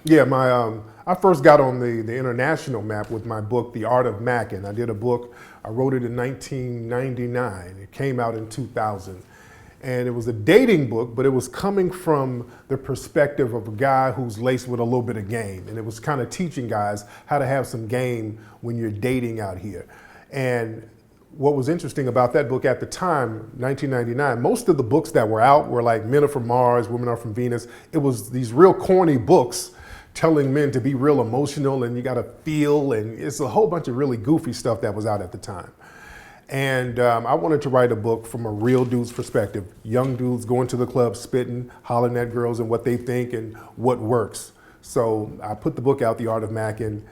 Yeah, I first got on the international map with my book, The Art of Macking. I did a book, I wrote it in 1999. It came out in 2000. And it was a dating book, but it was coming from the perspective of a guy who's laced with a little bit of game. And it was kind of teaching guys how to have some game when you're dating out here. And what was interesting about that book at the time, 1999, most of the books that were out were like Men Are From Mars, Women Are From Venus. It was these real corny books telling men to be real emotional and you gotta feel, and it's a whole bunch of really goofy stuff that was out at the time. And I wanted to write a book from a real dude's perspective. Young dudes going to the club, spitting, hollering at girls and what they think and what works. So I put the book out, The Art of Macking,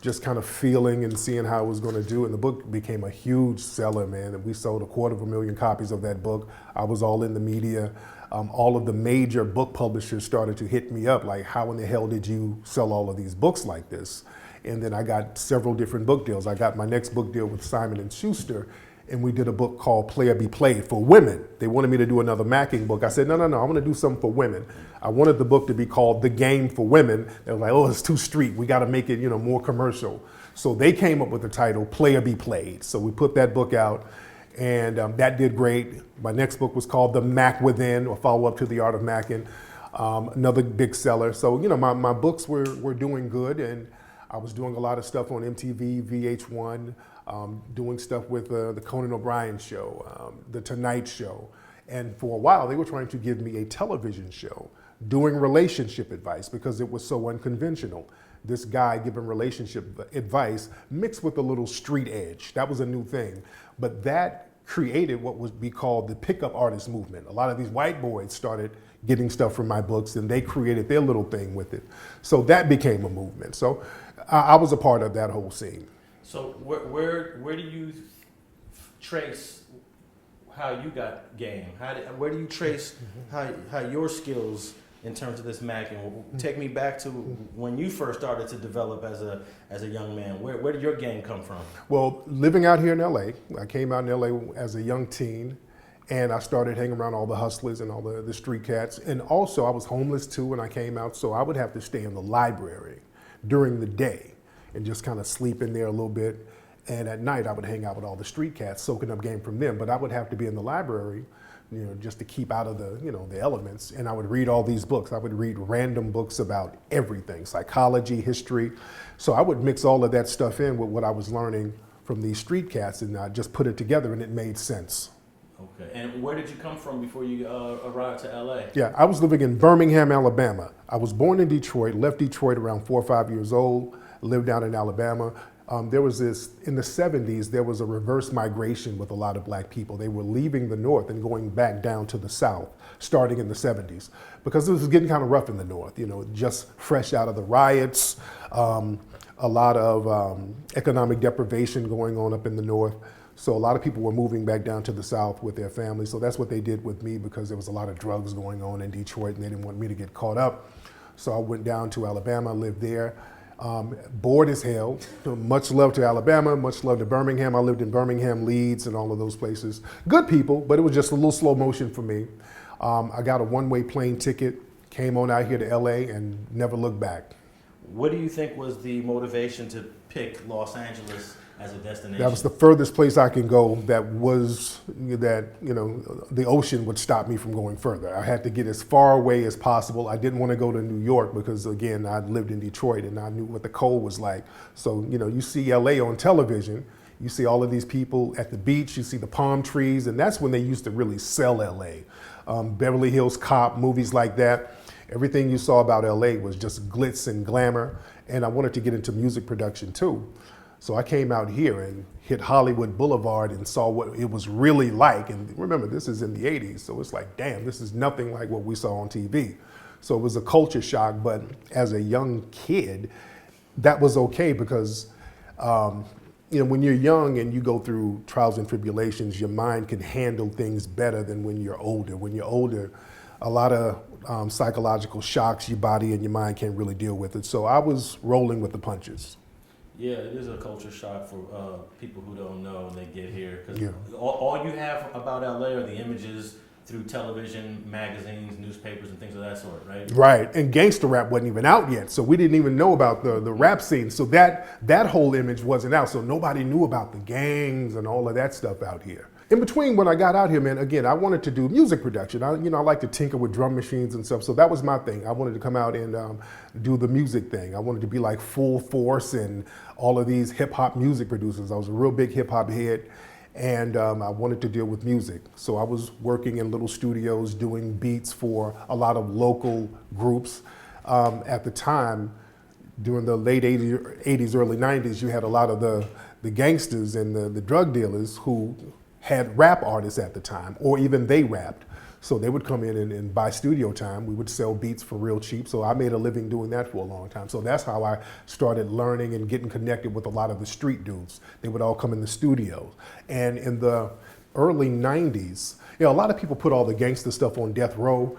just kind of feeling and seeing how it was going to do. And the book became a huge seller, man. And we sold 250,000 copies of that book. I was all in the media. All of the major book publishers started to hit me up, like, how in the hell did you sell all of these books like this? And then I got several different book deals. I got my next book deal with Simon & Schuster, and we did a book called Player Be Played for women. They wanted me to do another Macking book. I said, no, I want to do something for women. I wanted the book to be called The Game for Women. They were like, oh, it's too street. We got to make it, more commercial. So they came up with the title, Player Be Played. So we put that book out, and that did great. My next book was called The Mac Within, or follow-up to The Art of Macking, another big seller. So, my books were doing good, and I was doing a lot of stuff on MTV, VH1, doing stuff with the Conan O'Brien show, The Tonight Show. And for a while, they were trying to give me a television show, doing relationship advice because it was so unconventional. This guy giving relationship advice mixed with a little street edge. That was a new thing. But that created what would be called the pickup artist movement. A lot of these white boys started getting stuff from my books and they created their little thing with it. So that became a movement. So I was a part of that whole scene. So where do you trace how you got game? Where do you trace how your skills in terms of this Macking? Take me back to when you first started to develop as a young man. Where did your game come from? Well, living out here in LA, I came out in LA as a young teen, and I started hanging around all the hustlers and all the street cats. And also I was homeless too when I came out, so I would have to stay in the library during the day and just kind of sleep in there a little bit. And at night I would hang out with all the street cats, soaking up game from them. But I would have to be in the library, just to keep out of the elements. And I would read all these books. I would read random books about everything, psychology, history. So I would mix all of that stuff in with what I was learning from these street cats, and I just put it together and it made sense. Okay, and where did you come from before you arrived to LA? Yeah, I was living in Birmingham, Alabama. I was born in Detroit, left Detroit around 4 or 5 years old, lived down in Alabama. There was this, in the 70s, there was a reverse migration with a lot of black people. They were leaving the North and going back down to the South, starting in the 70s, because it was getting kind of rough in the North, just fresh out of the riots, a lot of economic deprivation going on up in the North. So a lot of people were moving back down to the South with their families. So that's what they did with me, because there was a lot of drugs going on in Detroit and they didn't want me to get caught up. So I went down to Alabama, lived there. Bored as hell. Much love to Alabama, much love to Birmingham. I lived in Birmingham, Leeds, and all of those places. Good people, but it was just a little slow motion for me. I got a one-way plane ticket, came on out here to LA, and never looked back. What do you think was the motivation to pick Los Angeles as a destination? That was the furthest place I can go the ocean would stop me from going further. I had to get as far away as possible. I didn't want to go to New York because, again, I'd lived in Detroit and I knew what the cold was like. So, you see LA on television, you see all of these people at the beach, you see the palm trees, and that's when they used to really sell LA. Beverly Hills Cop, movies like that. Everything you saw about LA was just glitz and glamour, and I wanted to get into music production too. So I came out here and hit Hollywood Boulevard and saw what it was really like. And remember, this is in the 80s, so it's like, damn, this is nothing like what we saw on TV. So it was a culture shock, but as a young kid, that was okay because, when you're young and you go through trials and tribulations, your mind can handle things better than when you're older. When you're older, a lot of psychological shocks your body and your mind can't really deal with it. So I was rolling with the punches. Yeah, it is a culture shock for people who don't know when they get here. Because yeah. all you have about LA are the images through television, magazines, newspapers, and things of that sort, right? Right, and gangster rap wasn't even out yet, so we didn't even know about the rap scene. So that whole image wasn't out, so nobody knew about the gangs and all of that stuff out here. In between, when I got out here, man, again, I wanted to do music production. I like to tinker with drum machines and stuff, so that was my thing. I wanted to come out and do the music thing. I wanted to be like Full Force and all of these hip hop music producers. I was a real big hip hop head. And I wanted to deal with music. So I was working in little studios doing beats for a lot of local groups. At the time, during the late 80s, early 90s, you had a lot of the gangsters and the drug dealers who had rap artists at the time, or even they rapped. So they would come in and buy studio time. We would sell beats for real cheap. So I made a living doing that for a long time. So that's how I started learning and getting connected with a lot of the street dudes. They would all come in the studios. And in the early 90s, a lot of people put all the gangster stuff on death row.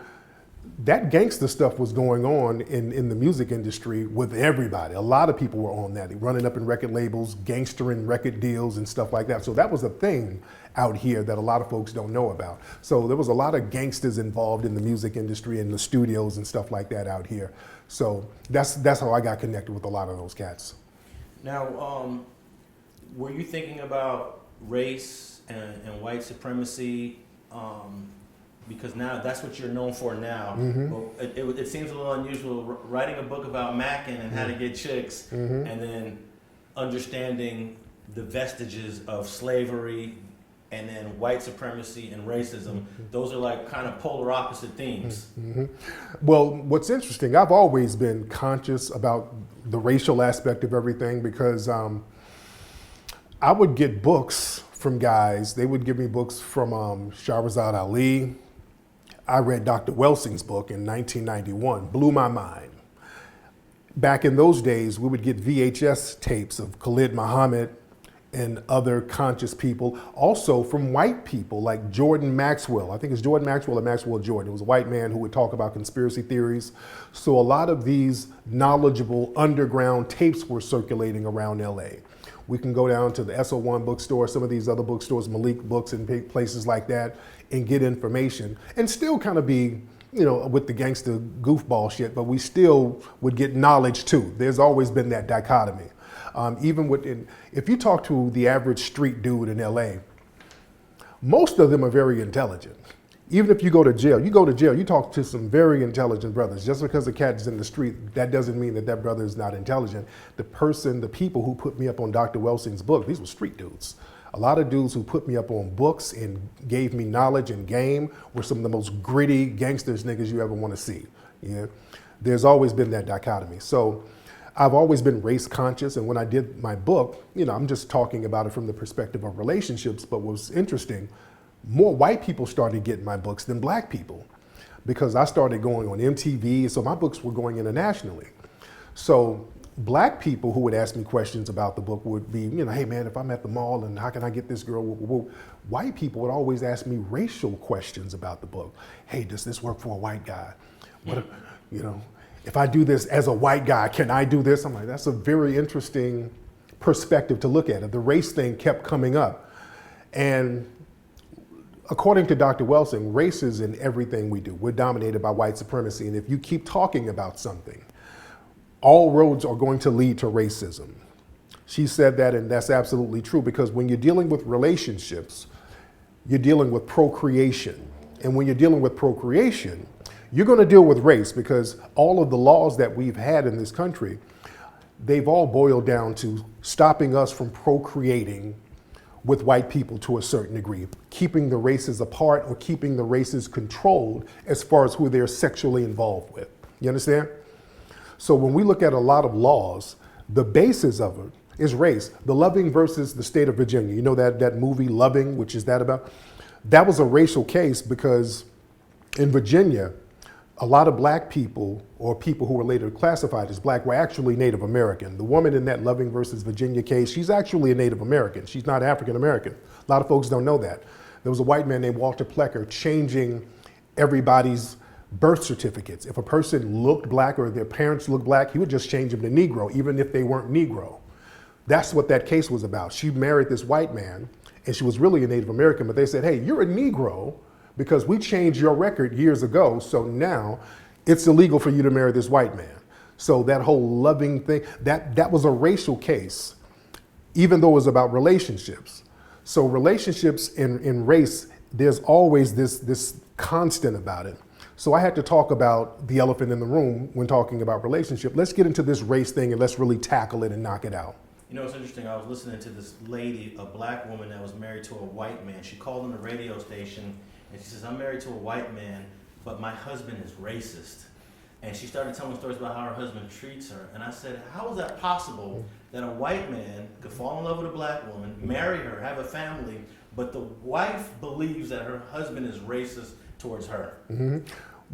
That gangster stuff was going on in the music industry with everybody. A lot of people were on that, running up in record labels, gangstering record deals and stuff like that. So that was a thing out here that a lot of folks don't know about. So there was a lot of gangsters involved in the music industry and the studios and stuff like that out here. So that's how I got connected with a lot of those cats. Now, were you thinking about race and white supremacy? Because now that's what you're known for now. Mm-hmm. But it seems a little unusual writing a book about macking and how to get chicks, Mm-hmm. and then understanding the vestiges of slavery and then white supremacy and racism. Those are like kind of polar opposite themes. Mm-hmm. Well, what's interesting, I've always been conscious about the racial aspect of everything because I would get books from guys. They would give me books from Shahrazad Ali. I read Dr. Welsing's book in 1991, blew my mind. Back in those days, we would get VHS tapes of Khalid Muhammad and other conscious people, also from white people like Jordan Maxwell. I think it's Jordan Maxwell or Maxwell Jordan. It was a white man who would talk about conspiracy theories. So a lot of these knowledgeable underground tapes were circulating around LA. We can go down to the SO1 bookstore, some of these other bookstores, Malik Books and places like that, and get information and still kind of be, with the gangster goofball shit, but we still would get knowledge too. There's always been that dichotomy. If you talk to the average street dude in LA, most of them are very intelligent. Even if you go to jail, you talk to some very intelligent brothers. Just because a cat is in the street, that doesn't mean that brother is not intelligent. The people who put me up on Dr. Welsing's book, these were street dudes. A lot of dudes who put me up on books and gave me knowledge and game were some of the most gritty gangsters niggas you ever want to see. There's always been that dichotomy. So I've always been race conscious, and when I did my book, I'm just talking about it from the perspective of relationships, but what was interesting, more white people started getting my books than black people because I started going on MTV, so my books were going internationally. So black people who would ask me questions about the book would be, hey man, if I'm at the mall and how can I get this girl? White people would always ask me racial questions about the book. Hey, does this work for a white guy? What, if I do this as a white guy, can I do this? I'm like, that's a very interesting perspective to look at it. The race thing kept coming up. And according to Dr. Welsing, race is in everything we do. We're dominated by white supremacy. And if you keep talking about something, all roads are going to lead to racism. She said that, and that's absolutely true, because when you're dealing with relationships, you're dealing with procreation. And when you're dealing with procreation, you're going to deal with race, because all of the laws that we've had in this country, they've all boiled down to stopping us from procreating with white people to a certain degree, keeping the races apart or keeping the races controlled as far as who they're sexually involved with. You understand? So when we look at a lot of laws, the basis of it is race. The Loving versus the state of Virginia. You know that movie Loving, which is that about? That was a racial case because in Virginia, a lot of black people or people who were later classified as black were actually Native American. The woman in that Loving versus Virginia case, she's actually a Native American. She's not African American. A lot of folks don't know that. There was a white man named Walter Plecker changing everybody's birth certificates. If a person looked black or their parents looked black, he would just change them to Negro, even if they weren't Negro. That's what that case was about. She married this white man, and she was really a Native American, but they said, hey, you're a Negro, because we changed your record years ago, so now it's illegal for you to marry this white man. So that whole loving thing, that was a racial case, even though it was about relationships. So relationships in race, there's always this constant about it. So I had to talk about the elephant in the room when talking about relationship. Let's get into this race thing and let's really tackle it and knock it out. You know, it's interesting. I was listening to this lady, a black woman that was married to a white man. She called on the radio station and she says, I'm married to a white man, but my husband is racist. And she started telling stories about how her husband treats her. And I said, how is that possible that a white man could fall in love with a black woman, marry her, have a family, but the wife believes that her husband is racist towards her? Mm-hmm.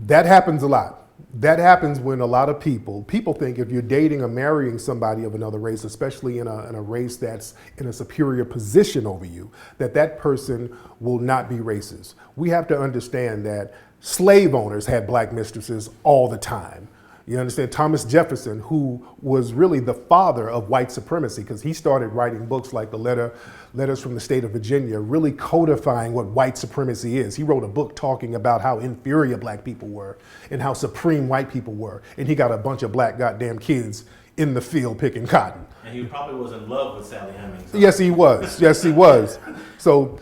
That happens a lot. That happens when a lot of people think if you're dating or marrying somebody of another race, especially in a race that's in a superior position over you, that person will not be racist. We have to understand that slave owners had black mistresses all the time. You understand? Thomas Jefferson, who was really the father of white supremacy, because he started writing books like the Letters from the State of Virginia, really codifying what white supremacy is. He wrote a book talking about how inferior black people were and how supreme white people were. And he got a bunch of black goddamn kids in the field picking cotton. And he probably was in love with Sally Hemings. Huh? Yes, he was. Yes, he was. So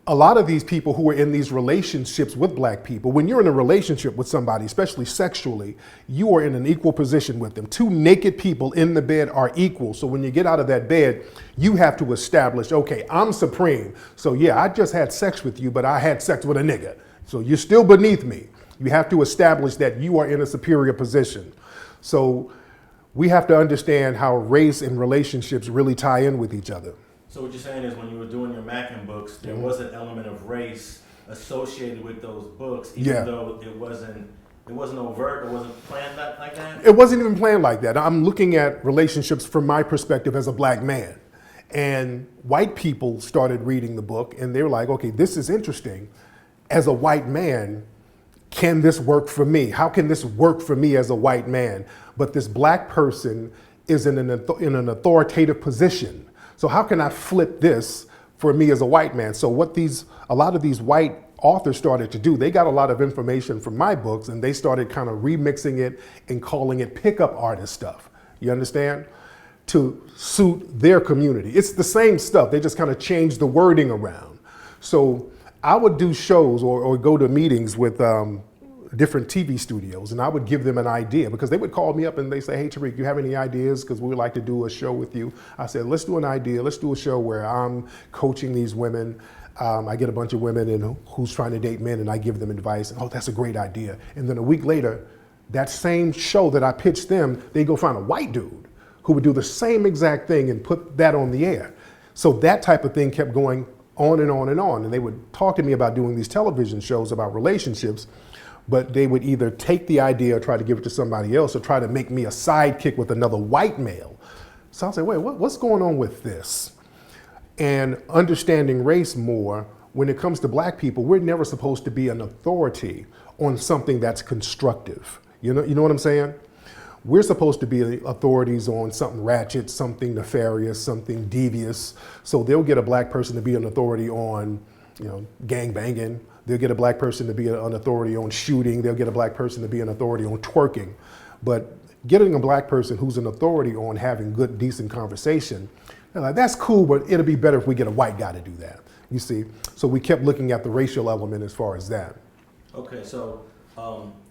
a lot of these people who are in these relationships with black people, when you're in a relationship with somebody, especially sexually, you are in an equal position with them. Two naked people in the bed are equal. So when you get out of that bed, you have to establish, okay, I'm supreme. So yeah, I just had sex with you, but I had sex with a nigga. So you're still beneath me. You have to establish that you are in a superior position. So we have to understand how race and relationships really tie in with each other. So what you're saying is when you were doing your Mackin books, there was an element of race associated with those books, even though it wasn't overt or wasn't planned like that? It wasn't even planned like that. I'm looking at relationships from my perspective as a black man. And white people started reading the book and they were like, okay, this is interesting. As a white man, can this work for me? How can this work for me as a white man? But this black person is in an authoritative position. So how can I flip this for me as a white man? So what a lot of these white authors started to do, they got a lot of information from my books and they started kind of remixing it and calling it pickup artist stuff. You understand? To suit their community. It's the same stuff. They just kind of changed the wording around. So I would do shows or go to meetings with different TV studios and I would give them an idea because they would call me up and they say, hey Tariq, you have any ideas? Because we would like to do a show with you. I said, let's do an idea. Let's do a show where I'm coaching these women. I get a bunch of women and who's trying to date men and I give them advice. Oh, that's a great idea. And then a week later, that same show that I pitched them, they go find a white dude who would do the same exact thing and put that on the air. So that type of thing kept going on and on and on. And they would talk to me about doing these television shows about relationships, but they would either take the idea or try to give it to somebody else or try to make me a sidekick with another white male. So I'll say, wait, what's going on with this? And understanding race more, when it comes to black people, we're never supposed to be an authority on something that's constructive. You know what I'm saying? We're supposed to be authorities on something ratchet, something nefarious, something devious. So they'll get a black person to be an authority on, gang banging. They'll get a black person to be an authority on shooting. They'll get a black person to be an authority on twerking. But getting a black person who's an authority on having good, decent conversation, they're like, that's cool, but it'll be better if we get a white guy to do that. You see? So we kept looking at the racial element as far as that. Okay, so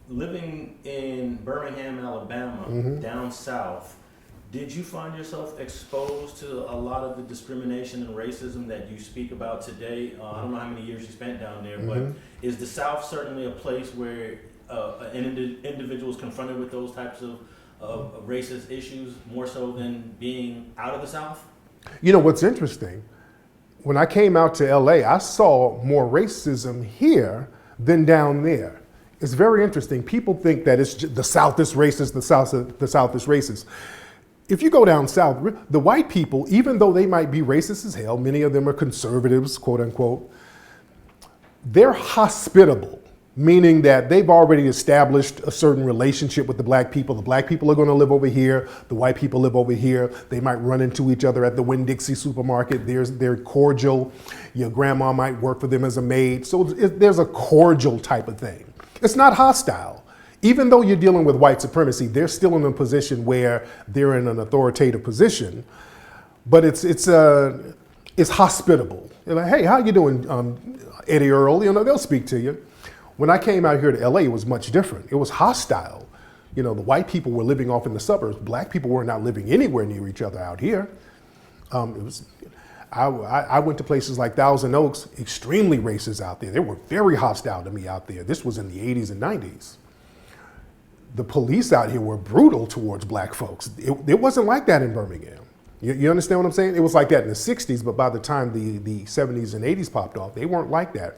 living in Birmingham, Alabama, down south, did you find yourself exposed to a lot of the discrimination and racism that you speak about today? I don't know how many years you spent down there, but is the South certainly a place where an individual is confronted with those types of racist issues more so than being out of the South? You know what's interesting? When I came out to LA, I saw more racism here than down there. It's very interesting. People think that it's just the South is racist, the South is racist. If you go down south, the white people, even though they might be racist as hell, many of them are conservatives, quote unquote, they're hospitable. meaning that they've already established a certain relationship with the black people. The black people are going to live over here. The white people live over here. They might run into each other at the Winn-Dixie supermarket. They're cordial. Your grandma might work for them as a maid. So there's a cordial type of thing. It's not hostile. Even though you're dealing with white supremacy, they're still in a position where they're in an authoritative position, but it's hospitable. They're like, hey, how you doing, Eddie Earl? You know, they'll speak to you. When I came out here to LA, it was much different. It was hostile. You know, the white people were living off in the suburbs. Black people were not living anywhere near each other out here. I went to places like Thousand Oaks, extremely racist out there. They were very hostile to me out there. This was in the 80s and 90s. The police out here were brutal towards black folks. It wasn't like that in Birmingham. You understand what I'm saying? It was like that in the 60s, but by the time the 70s and 80s popped off, they weren't like that.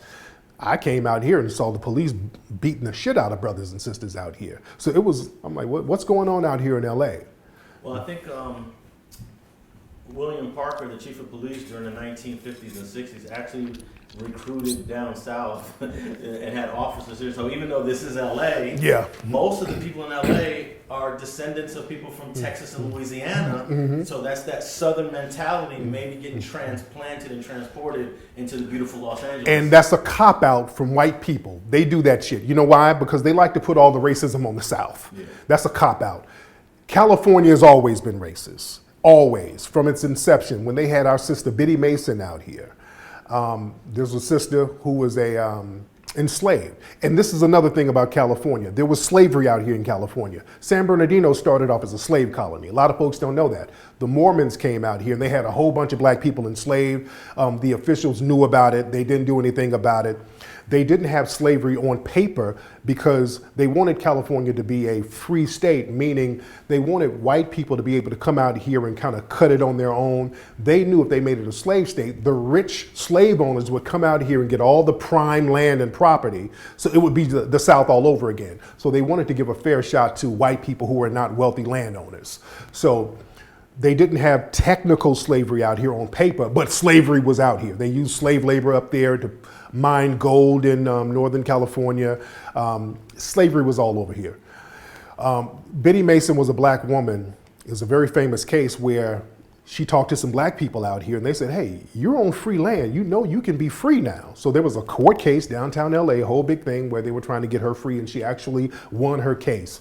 I came out here and saw the police beating the shit out of brothers and sisters out here. So I'm like, what's going on out here in LA? Well, I think William Parker, the chief of police during the 1950s and 60s, actually recruited down south and had officers here. So even though this is LA, yeah, most of the people in LA are descendants of people from Texas and Louisiana. Mm-hmm. So that's that southern mentality maybe getting transplanted and transported into the beautiful Los Angeles. And that's a cop-out from white people. They do that shit. You know why? Because they like to put all the racism on the South. Yeah. That's a cop-out. California has always been racist. Always. From its inception. When they had our sister Biddy Mason out here. There's a sister who was enslaved. And this is another thing about California. There was slavery out here in California. San Bernardino started off as a slave colony. A lot of folks don't know that. The Mormons came out here and they had a whole bunch of black people enslaved. The officials knew about it. They didn't do anything about it. They didn't have slavery on paper because they wanted California to be a free state, meaning they wanted white people to be able to come out here and kind of cut it on their own. They knew if they made it a slave state, the rich slave owners would come out here and get all the prime land and property. So it would be the South all over again. So they wanted to give a fair shot to white people who were not wealthy landowners. So they didn't have technical slavery out here on paper, but slavery was out here. They used slave labor up there to mine gold in Northern California. Slavery was all over here. Biddy Mason was a black woman. It was a very famous case where she talked to some black people out here and they said, hey, you're on free land. You know you can be free now. So there was a court case downtown LA, a whole big thing where they were trying to get her free and she actually won her case.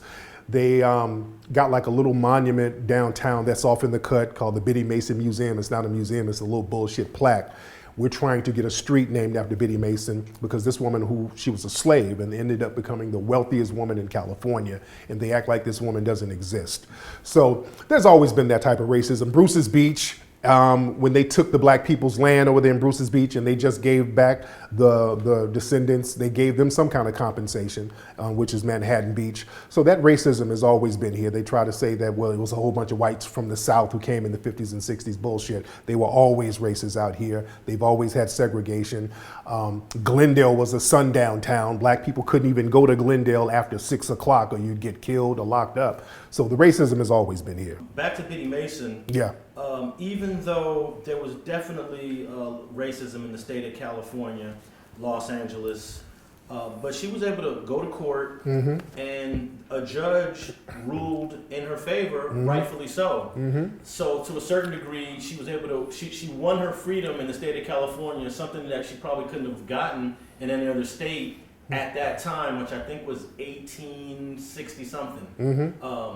They got like a little monument downtown that's off in the cut called the Biddy Mason Museum. It's not a museum, it's a little bullshit plaque. We're trying to get a street named after Biddy Mason because this woman she was a slave and ended up becoming the wealthiest woman in California, and they act like this woman doesn't exist. So there's always been that type of racism. Bruce's Beach, when they took the black people's land over there in Bruce's Beach and they just gave back the descendants, they gave them some kind of compensation, which is Manhattan Beach. So that racism has always been here. They try to say that, well, it was a whole bunch of whites from the South who came in the 50s and 60s. Bullshit. They were always racist out here. They've always had segregation. Glendale was a sundown town. Black people couldn't even go to Glendale after 6 o'clock or you'd get killed or locked up. So the racism has always been here. Back to Biddy Mason. Yeah. Even though there was definitely racism in the state of California, Los Angeles, but she was able to go to court and a judge ruled in her favor, rightfully so. So to a certain degree, she was able to, she won her freedom in the state of California, something that she probably couldn't have gotten in any other state at that time, which I think was 1860 something.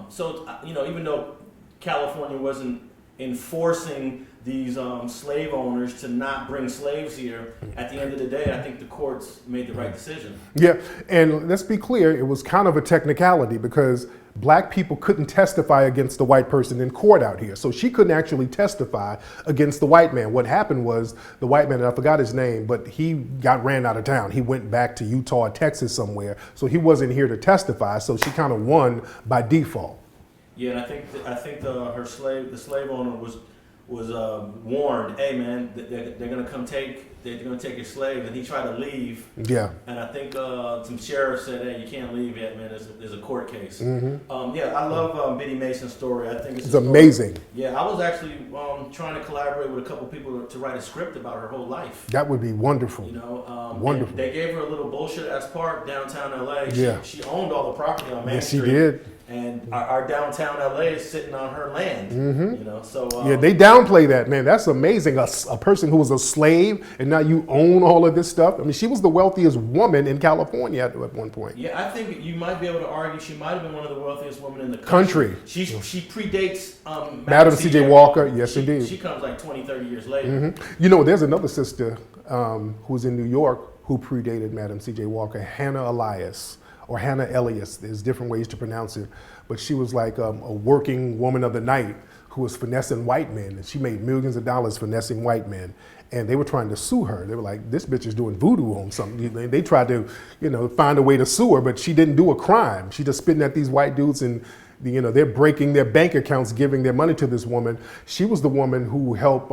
So, you know, even though California wasn't enforcing these slave owners to not bring slaves here, at the end of the day, I think the courts made the right decision. Yeah, and let's be clear, it was kind of a technicality because black people couldn't testify against the white person in court out here. So she couldn't actually testify against the white man. What happened was the white man, and I forgot his name, but he got ran out of town. He went back to Utah or Texas somewhere. So he wasn't here to testify. So she kind of won by default. Yeah, and I think the slave owner was warned, hey man, they're gonna come they're gonna take your slave, and he tried to leave. Yeah. And I think some sheriffs said, hey, you can't leave yet, man. There's a court case. Yeah, I love Biddy Mason's story. I think it's amazing. Yeah, I was actually trying to collaborate with a couple people to write a script about her whole life. That would be wonderful. You know, wonderful. They gave her a little bullshit ass park downtown LA. Yeah. She owned all the property on Main Yes, Street. she did. And our downtown LA is sitting on her land. You know, so yeah, they downplay that, man. That's amazing. A person who was a slave and now you own all of this stuff. I mean, she was the wealthiest woman in California at one point. Yeah, I think you might be able to argue she might have been one of the wealthiest women in the country. She predates Madam C.J. Walker. Yes, indeed. She comes like 20, 30 years later. You know, there's another sister who's in New York who predated Madam C.J. Walker, Hannah Elias. Or Hannah Elias, there's different ways to pronounce it. But she was like a working woman of the night who was finessing white men. And she made millions of dollars finessing white men. And they were trying to sue her. They were like, this bitch is doing voodoo on something. They tried to, find a way to sue her, but she didn't do a crime. She just spitting at these white dudes and, they're breaking their bank accounts, giving their money to this woman. She was the woman who helped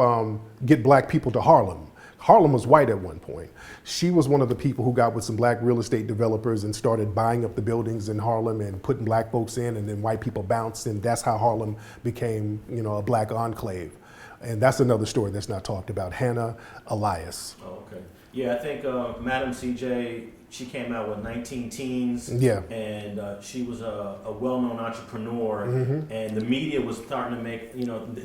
get black people to Harlem. Harlem was white at one point. She was one of the people who got with some black real estate developers and started buying up the buildings in Harlem and putting black folks in, and then white people bounced, and that's how Harlem became, a black enclave. And that's another story that's not talked about. Hannah Elias. Oh, okay. Yeah, I think Madam CJ, she came out with 19 Teens. Yeah. And she was a well-known entrepreneur. And the media was starting to make,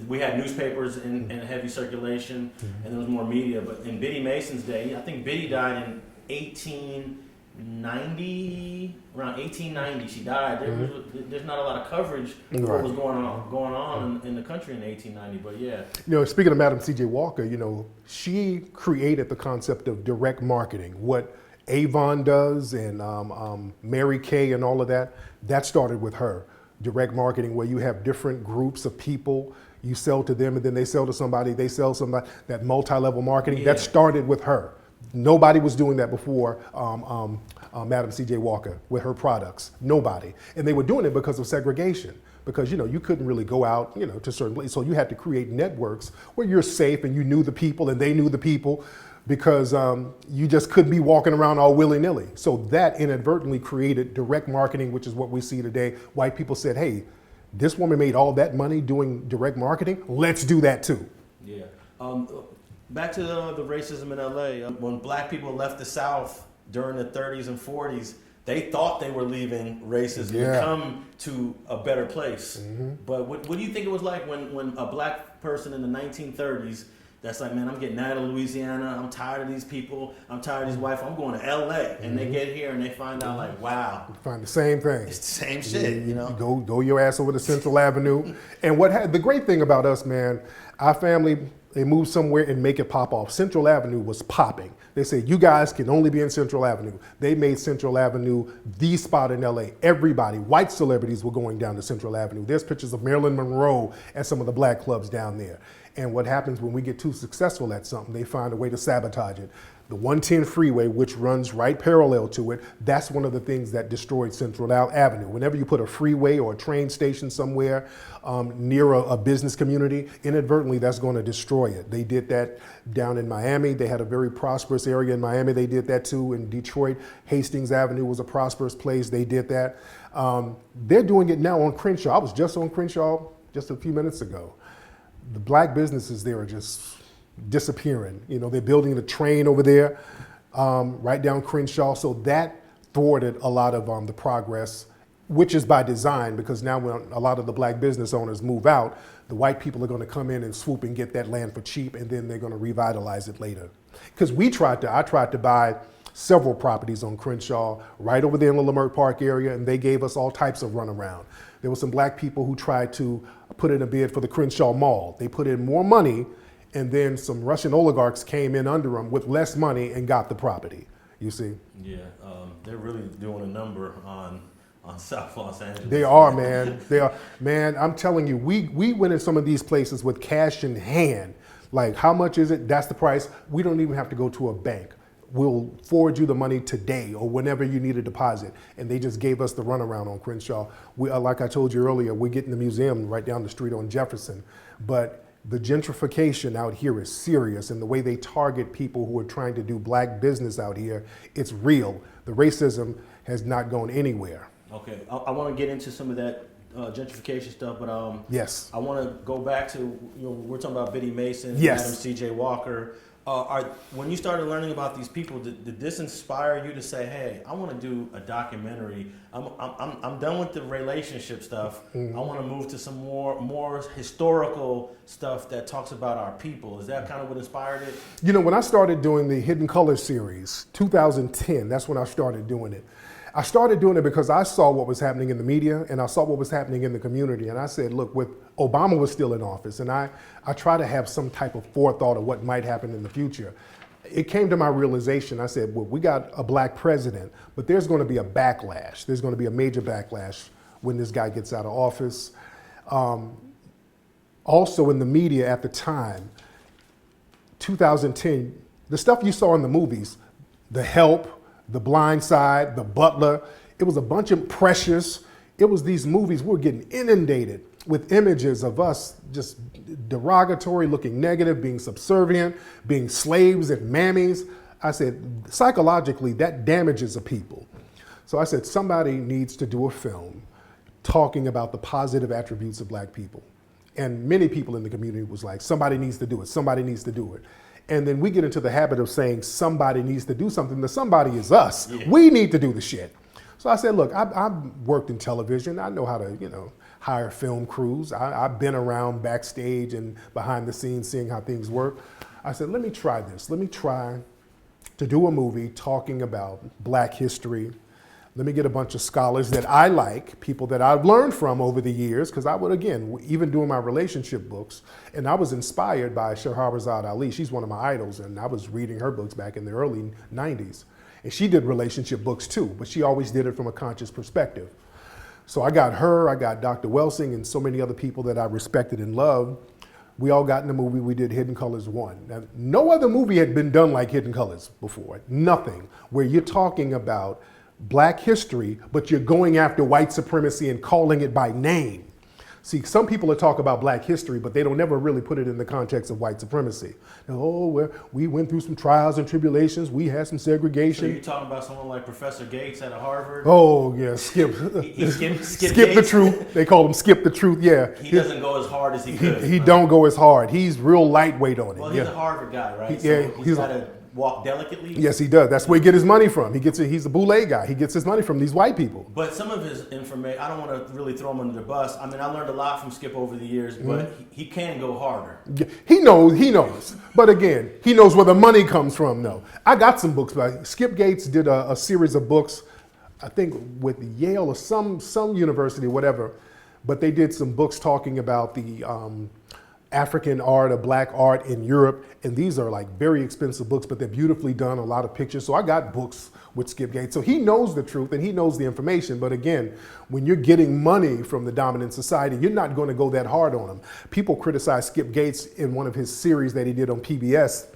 we had newspapers in heavy circulation, and there was more media. But in Biddy Mason's day, I think Biddy died in 1890. Around 1890, she died. There's not a lot of coverage of what was going on in the country in 1890. But yeah. Speaking of Madam C.J. Walker, she created the concept of direct marketing. What Avon does and Mary Kay and all of that started with her. Direct marketing, where you have different groups of people, you sell to them and then they sell to somebody, that multi-level marketing, that started with her. Nobody was doing that before Madam C.J. Walker with her products. Nobody. And they were doing it because of segregation. Because, you couldn't really go out, to certain places. So you had to create networks where you're safe and you knew the people and they knew the people, because you just couldn't be walking around all willy-nilly. So that inadvertently created direct marketing, which is what we see today. White people said, hey, this woman made all that money doing direct marketing. Let's do that too. Yeah. Back to the racism in LA. When black people left the South during the 30s and 40s, they thought they were leaving racism to come to a better place. But what do you think it was like when a black person in the 1930s that's like, man, I'm getting out of Louisiana. I'm tired of these people. I'm tired of these white folks. I'm going to LA. And they get here and they find out like, wow. You find the same thing. It's the same shit, Go your ass over to Central Avenue. And the great thing about us, man, our family, they moved somewhere and make it pop off. Central Avenue was popping. They said, you guys can only be in Central Avenue. They made Central Avenue the spot in LA. Everybody, white celebrities were going down to Central Avenue. There's pictures of Marilyn Monroe at some of the black clubs down there. And what happens when we get too successful at something, they find a way to sabotage it. The 110 freeway, which runs right parallel to it, that's one of the things that destroyed Central Avenue. Whenever you put a freeway or a train station somewhere near a business community, inadvertently that's going to destroy it. They did that down in Miami. They had a very prosperous area in Miami. They did that too. In Detroit, Hastings Avenue was a prosperous place. They did that. They're doing it now on Crenshaw. I was just on Crenshaw just a few minutes ago. The black businesses there are just disappearing. They're building the train over there, right down Crenshaw. So that thwarted a lot of the progress, which is by design, because now when a lot of the black business owners move out, the white people are going to come in and swoop and get that land for cheap, and then they're going to revitalize it later. Because I tried to buy several properties on Crenshaw, right over there in the Leimert Park area, and they gave us all types of runaround. There were some black people who tried to put in a bid for the Crenshaw Mall. They put in more money, and then some Russian oligarchs came in under them with less money and got the property, you see? Yeah, they're really doing a number on South Los Angeles. They are, man. They are. Man, I'm telling you, we went in some of these places with cash in hand. Like, how much is it? That's the price. We don't even have to go to a bank. We'll forward you the money today or whenever you need a deposit. And they just gave us the runaround on Crenshaw. Like I told you earlier, we're getting the museum right down the street on Jefferson. But the gentrification out here is serious, and the way they target people who are trying to do black business out here, it's real. The racism has not gone anywhere. Okay, I want to get into some of that gentrification stuff, but Yes. I want to go back to, we're talking about Biddy Mason, Yes. Adam C.J. Walker. When you started learning about these people, did this inspire you to say, "Hey, I want to do a documentary. I'm done with the relationship stuff. I want to move to some more historical stuff that talks about our people"? Is that kind of what inspired it? You know, when I started doing the Hidden Colors series, 2010, that's when I started doing it. I started doing it because I saw what was happening in the media and I saw what was happening in the community. And I said, look, with Obama was still in office, and I try to have some type of forethought of what might happen in the future. It came to my realization, I said, well, we got a black president, but there's going to be a backlash. There's going to be a major backlash when this guy gets out of office. Also in the media at the time, 2010, the stuff you saw in the movies, The Help, The Blind Side, The Butler, it was a bunch of Precious. It was these movies, we were getting inundated with images of us just derogatory, looking negative, being subservient, being slaves and mammies. I said, psychologically, that damages a people. So I said, somebody needs to do a film talking about the positive attributes of black people. And many people in the community was like, somebody needs to do it, somebody needs to do it. And then we get into the habit of saying somebody needs to do something. The somebody is us. Yeah. We need to do the shit. So I said, look, I've worked in television. I know how to, hire film crews. I've been around backstage and behind the scenes seeing how things work. I said, let me try this. Let me try to do a movie talking about black history. Let me get a bunch of scholars that I like, people that I've learned from over the years, because I would, again, even doing my relationship books, and I was inspired by Shahrazad Ali. She's one of my idols, and I was reading her books back in the early 90s. And she did relationship books too, but she always did it from a conscious perspective. So I got her, I got Dr. Welsing, and so many other people that I respected and loved. We all got in the movie, we did Hidden Colors 1. Now, no other movie had been done like Hidden Colors before, nothing, where you're talking about black history, but you're going after white supremacy and calling it by name. See, some people talk about black history, but they don't never really put it in the context of white supremacy. We went through some trials and tribulations, we had some segregation. So you're talking about someone like Professor Gates out of Harvard? Oh, yeah, Skip. Skip the truth. They call him Skip the Truth, yeah. He doesn't go as hard as he could. He don't go as hard. He's real lightweight on it. Well, he's a Harvard guy, right? Yeah, so he's got to walk delicately? Yes, he does. That's where he get his money from. He's a boule guy. He gets his money from these white people. But some of his information, I don't want to really throw him under the bus. I mean, I learned a lot from Skip over the years, but he can go harder. Yeah, he knows. But again, he knows where the money comes from, though. I got some books by Skip Gates did a series of books, I think with Yale or some university, whatever, but they did some books talking about the African art or black art in Europe, and these are like very expensive books, but they're beautifully done, a lot of pictures. So I got books with Skip Gates. So he knows the truth and he knows the information, but again, when you're getting money from the dominant society, you're not going to go that hard on him. People criticize Skip Gates in one of his series that he did on PBS.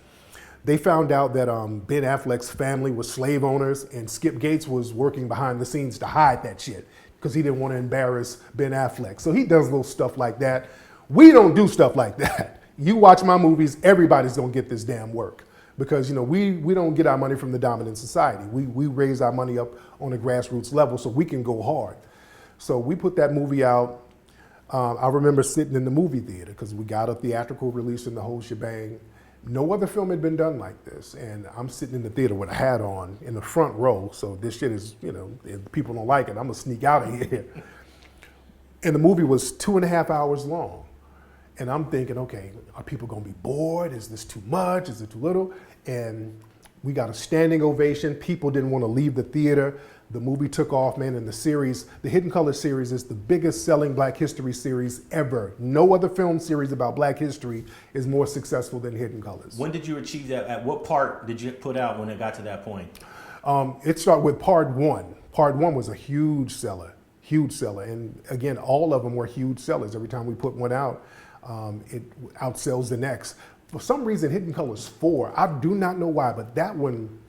They found out that Ben Affleck's family was slave owners, and Skip Gates was working behind the scenes to hide that shit because he didn't want to embarrass Ben Affleck. So he does little stuff like that. We don't do stuff like that. You watch my movies, everybody's gonna get this damn work. Because we don't get our money from the dominant society. We raise our money up on a grassroots level so we can go hard. So we put that movie out. I remember sitting in the movie theater because we got a theatrical release and the whole shebang. No other film had been done like this. And I'm sitting in the theater with a hat on in the front row. So this shit is, if people don't like it, I'm gonna sneak out of here. And the movie was 2.5 hours long. And I'm thinking, okay, are people gonna be bored? Is this too much? Is it too little? And we got a standing ovation. People didn't want to leave the theater. The movie took off, man, and the Hidden Colors series is the biggest selling black history series ever. No other film series about black history is more successful than Hidden Colors. When did you achieve that? At what part did you put out when it got to that point? It started with part one. Part one was a huge seller. And again, all of them were huge sellers. Every time we put one out, it outsells the next. For some reason, Hidden Colors 4, I do not know why, but that one,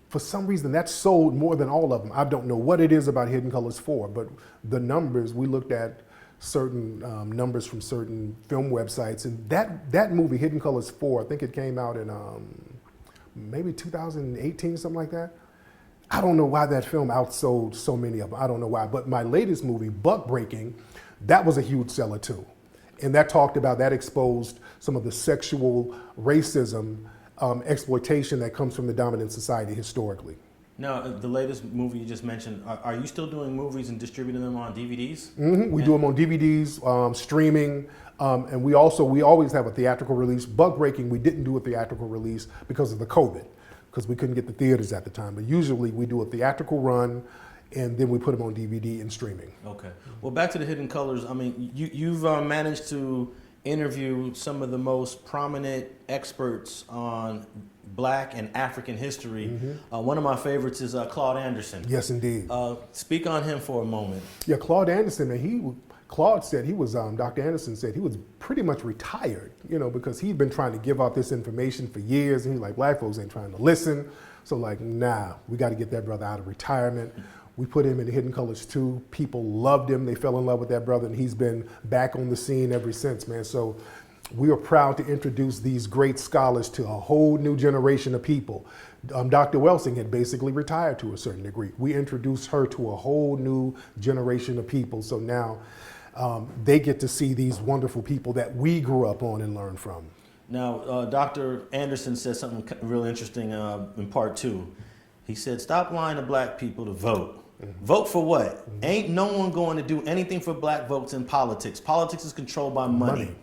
for some reason, that sold more than all of them. I don't know what it is about Hidden Colors 4, but the numbers, we looked at certain numbers from certain film websites. And that movie, Hidden Colors 4, I think it came out in maybe 2018, something like that. I don't know why that film outsold so many of them. I don't know why. But my latest movie, Buck Breaking, that was a huge seller too. And that exposed some of the sexual racism, exploitation that comes from the dominant society historically. Now, the latest movie you just mentioned, are you still doing movies and distributing them on DVDs? Mm-hmm. We do them on DVDs, streaming, and we always have a theatrical release. Buck Breaking, we didn't do a theatrical release because of the COVID, because we couldn't get the theaters at the time. But usually we do a theatrical run, and then we put them on DVD and streaming. Okay. Well, back to the Hidden Colors. I mean, you've managed to interview some of the most prominent experts on Black and African history. Mm-hmm. One of my favorites is Claude Anderson. Yes, indeed. Speak on him for a moment. Yeah, Claude Anderson, and Claude said he was, Dr. Anderson said he was pretty much retired, because he'd been trying to give out this information for years, and he's like, black folks ain't trying to listen. So like, nah, we got to get that brother out of retirement. We put him in Hidden Colors 2. People loved him. They fell in love with that brother, and he's been back on the scene ever since, man. So we are proud to introduce these great scholars to a whole new generation of people. Dr. Welsing had basically retired to a certain degree. We introduced her to a whole new generation of people. So now they get to see these wonderful people that we grew up on and learned from. Now, Dr. Anderson said something really interesting in part 2. He said, stop lying to black people to vote. Mm-hmm. Vote for what? Mm-hmm. Ain't no one going to do anything for black votes in politics. Politics is controlled by money.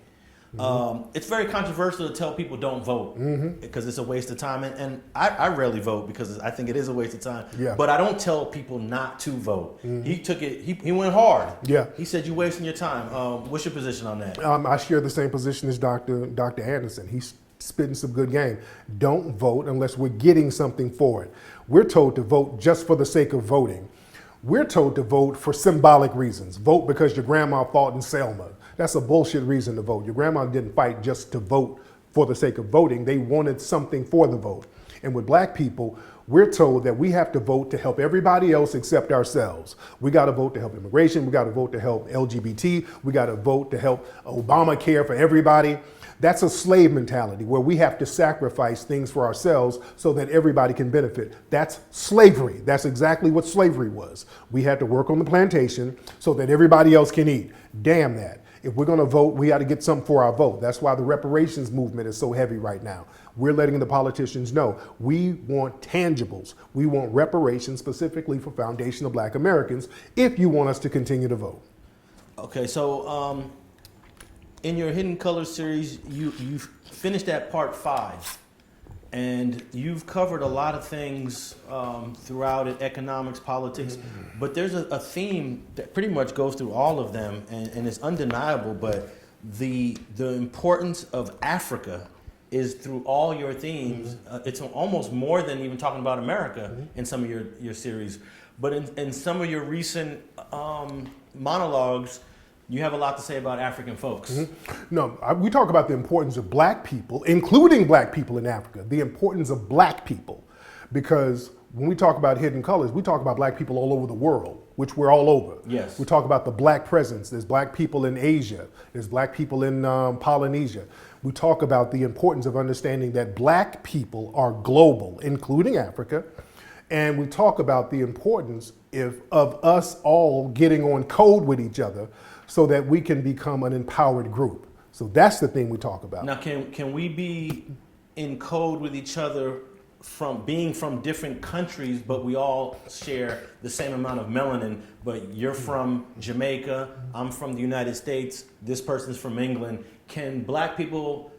Mm-hmm. It's very controversial to tell people don't vote because it's a waste of time. And I rarely vote because I think it is a waste of time. Yeah. But I don't tell people not to vote. Mm-hmm. He took it, he went hard. Yeah. He said, you're wasting your time. What's your position on that? I share the same position as Dr. Anderson. He's spitting some good game. Don't vote unless we're getting something for it. We're told to vote just for the sake of voting. We're told to vote for symbolic reasons. Vote because your grandma fought in Selma. That's a bullshit reason to vote. Your grandma didn't fight just to vote for the sake of voting. They wanted something for the vote. And with black people, we're told that we have to vote to help everybody else except ourselves. We got to vote to help immigration. We got to vote to help LGBT. We got to vote to help Obamacare for everybody. That's a slave mentality where we have to sacrifice things for ourselves so that everybody can benefit. That's slavery. That's exactly what slavery was. We had to work on the plantation so that everybody else can eat. Damn that. If we're going to vote, we got to get something for our vote. That's why the reparations movement is so heavy right now. We're letting the politicians know we want tangibles. We want reparations specifically for foundational black Americans if you want us to continue to vote. Okay, so in your Hidden Colors series, you've finished at part 5, and you've covered a lot of things throughout it, economics, politics, but there's a theme that pretty much goes through all of them, and it's undeniable, but the importance of Africa is through all your themes. It's almost more than even talking about America in some of your series, but in some of your recent monologues, you have a lot to say about African folks. No, we talk about the importance of black people, including black people in Africa, the importance of black people. Because when we talk about Hidden Colors, we talk about black people all over the world, which we're all over. Yes. We talk about the black presence. There's black people in Asia. There's black people in Polynesia. We talk about the importance of understanding that black people are global, including Africa. And we talk about the importance of us all getting on code with each other so that we can become an empowered group. So that's the thing we talk about. Now, can we be in code with each other from being from different countries, but we all share the same amount of melanin, but you're from Jamaica, I'm from the United States, this person's from England. Can black people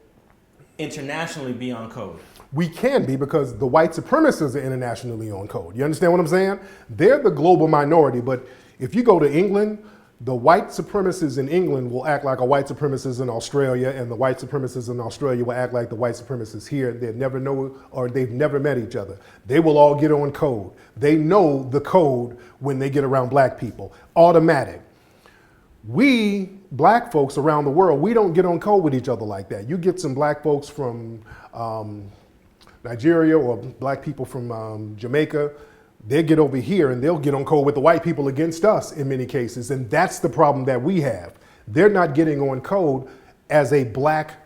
internationally be on code? We can be, because the white supremacists are internationally on code. You understand what I'm saying? They're the global minority, but if you go to England, the white supremacists in England will act like a white supremacist in Australia, and the white supremacists in Australia will act like the white supremacists here. They've never met each other. They will all get on code. They know the code when they get around black people. Automatic. We, black folks around the world, we don't get on code with each other like that. You get some black folks from Nigeria or black people from Jamaica, they'll get over here and they'll get on code with the white people against us in many cases. And that's the problem that we have. They're not getting on code as a black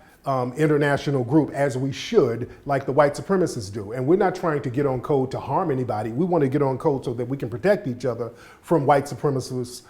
international group as we should, like the white supremacists do. And we're not trying to get on code to harm anybody. We want to get on code so that we can protect each other from white supremacists'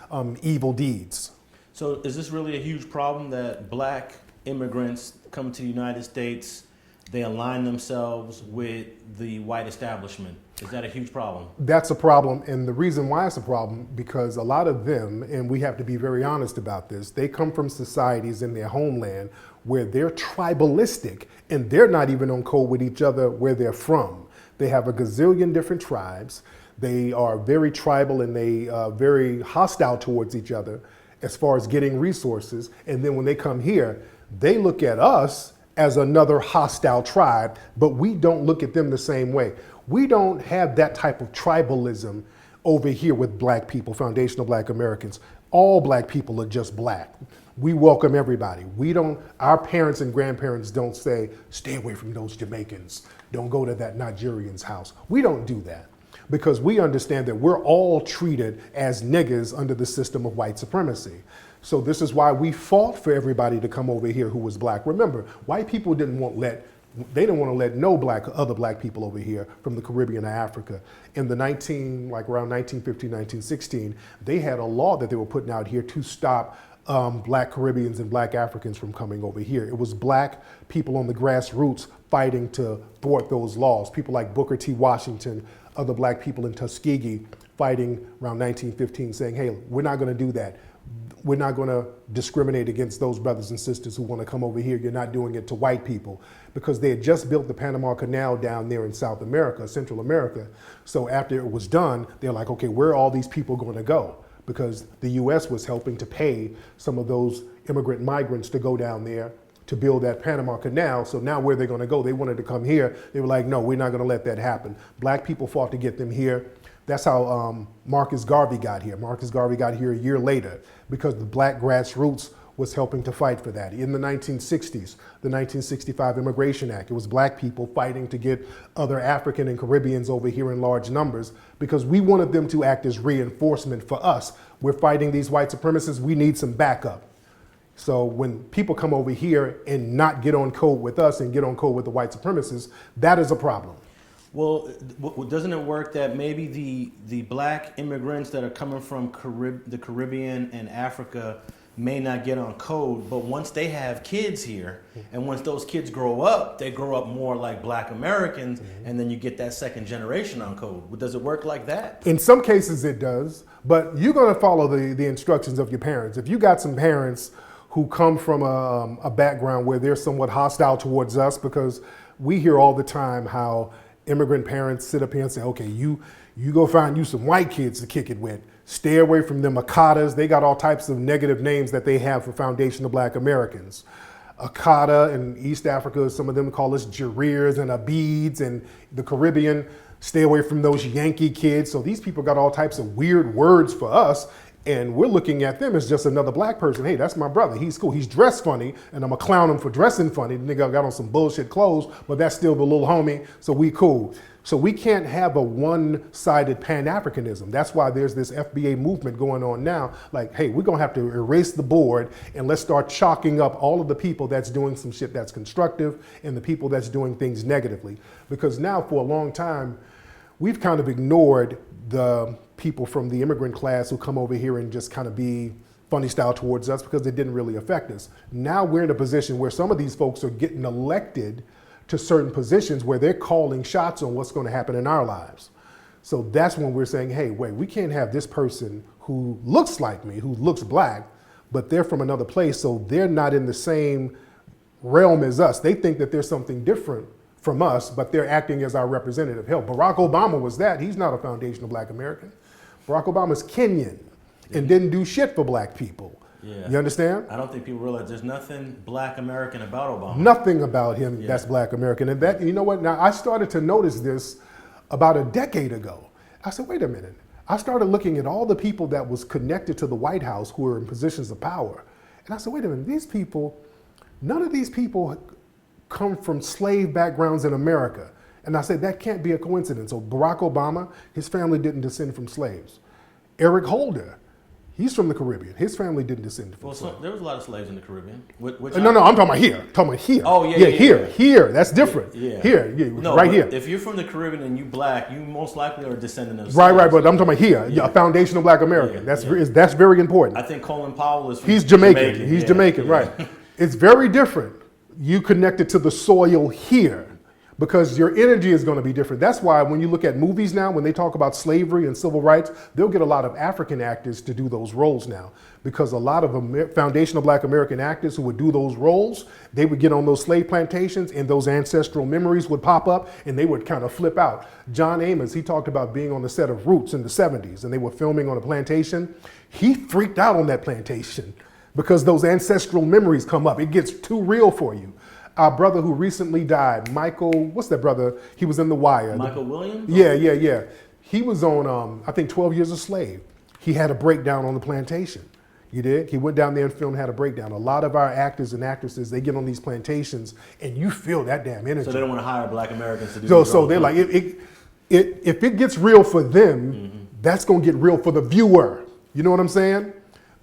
evil deeds. So is this really a huge problem that black immigrants come to the United States, they align themselves with the white establishment? Is that a huge problem? That's a problem, and the reason why it's a problem, because a lot of them, and we have to be very honest about this, they come from societies in their homeland where they're tribalistic, and they're not even on code with each other where they're from. They have a gazillion different tribes. They are very tribal, and they are very hostile towards each other as far as getting resources. And then when they come here, they look at us as another hostile tribe, but we don't look at them the same way. We don't have that type of tribalism over here with black people, foundational black Americans. All black people are just black. We welcome everybody. Our parents and grandparents don't say, stay away from those Jamaicans. Don't go to that Nigerian's house. We don't do that because we understand that we're all treated as niggas under the system of white supremacy. So this is why we fought for everybody to come over here who was black. Remember, white people didn't want to let no other black people over here from the Caribbean or Africa. In the around 1915, 1916, they had a law that they were putting out here to stop black Caribbeans and black Africans from coming over here. It was black people on the grassroots fighting to thwart those laws. People like Booker T. Washington, other black people in Tuskegee fighting around 1915 saying, hey, we're not going to do that. We're not going to discriminate against those brothers and sisters who want to come over here. You're not doing it to white people, because they had just built the Panama Canal down there in South America, Central America. So after it was done, they're like, okay, where are all these people going to go? Because the US was helping to pay some of those immigrant migrants to go down there to build that Panama Canal. So now where they're going to go? They wanted to come here. They were like, no, we're not going to let that happen. Black people fought to get them here. That's how Marcus Garvey got here. Marcus Garvey got here a year later because the black grassroots was helping to fight for that. In the 1960s, the 1965 Immigration Act, it was black people fighting to get other African and Caribbeans over here in large numbers because we wanted them to act as reinforcement for us. We're fighting these white supremacists, we need some backup. So when people come over here and not get on code with us and get on code with the white supremacists, that is a problem. Well, doesn't it work that maybe the black immigrants that are coming from the Caribbean and Africa may not get on code, but once they have kids here, and once those kids grow up, they grow up more like black Americans, and then you get that second generation on code. Does it work like that? In some cases it does, but you're going to follow the instructions of your parents. If you got some parents who come from a background where they're somewhat hostile towards us, because we hear all the time how immigrant parents sit up here and say, okay, you go find you some white kids to kick it with. Stay away from them Akatas. They got all types of negative names that they have for foundational black Americans. Akata in East Africa, some of them call us Jareers and Abids, and the Caribbean, stay away from those Yankee kids. So these people got all types of weird words for us, and we're looking at them as just another black person. Hey, that's my brother. He's cool. He's dressed funny, and I'm gonna clown him for dressing funny. The nigga got on some bullshit clothes, but that's still the little homie, so we cool. So we can't have a one-sided Pan-Africanism. That's why there's this FBA movement going on now. Like, hey, we're gonna have to erase the board and let's start chalking up all of the people that's doing some shit that's constructive and the people that's doing things negatively. Because now for a long time, we've kind of ignored the people from the immigrant class who come over here and just kind of be funny style towards us because it didn't really affect us. Now we're in a position where some of these folks are getting elected to certain positions where they're calling shots on what's going to happen in our lives. So that's when we're saying, hey, wait, we can't have this person who looks like me, who looks black, but they're from another place, so they're not in the same realm as us. They think that there's something different from us, but they're acting as our representative. Hell, Barack Obama was that. He's not a foundational black American. Barack Obama's Kenyan and didn't do shit for black people. Yeah. You understand? I don't think people realize there's nothing black American about Obama. Nothing about him that's black American. And that, you know what, now I started to notice this about a decade ago. I said, wait a minute. I started looking at all the people that was connected to the White House who were in positions of power. And I said, wait a minute, these people, none of these people come from slave backgrounds in America. And I said, that can't be a coincidence. So Barack Obama, his family didn't descend from slaves. Eric Holder, He's from the Caribbean. His family didn't descend from Well, slaves. there was a lot of slaves in the Caribbean. No, I'm talking about here. Oh, Here. That's different. Yeah. Here, No, right but here. if you're from the Caribbean and you black, you most likely are a descendant of Right, slaves. but I'm talking about here. Yeah. A foundational Black American. Yeah, That's very important. I think Colin Powell is from He's Jamaican. He's yeah, Jamaican, yeah. right. It's very different. You connected to the soil here because your energy is going to be different. That's why when you look at movies now, when they talk about slavery and civil rights, they'll get a lot of African actors to do those roles now because a lot of foundational Black American actors who would do those roles, they would get on those slave plantations and those ancestral memories would pop up and they would kind of flip out. John Amos, he talked about being on the set of Roots in the 70s and they were filming on a plantation. He freaked out on that plantation because those ancestral memories come up. It gets too real for you. Our brother who recently died, Michael, what's that brother? He was in The Wire. Michael Williams? Yeah. He was on, I think, 12 Years a Slave. He had a breakdown on the plantation. You did? He went down there and filmed, had a breakdown. A lot of our actors and actresses, they get on these plantations and you feel that damn energy. So they don't want to hire Black Americans to do So they're like, if it gets real for them, that's going to get real for the viewer. You know what I'm saying?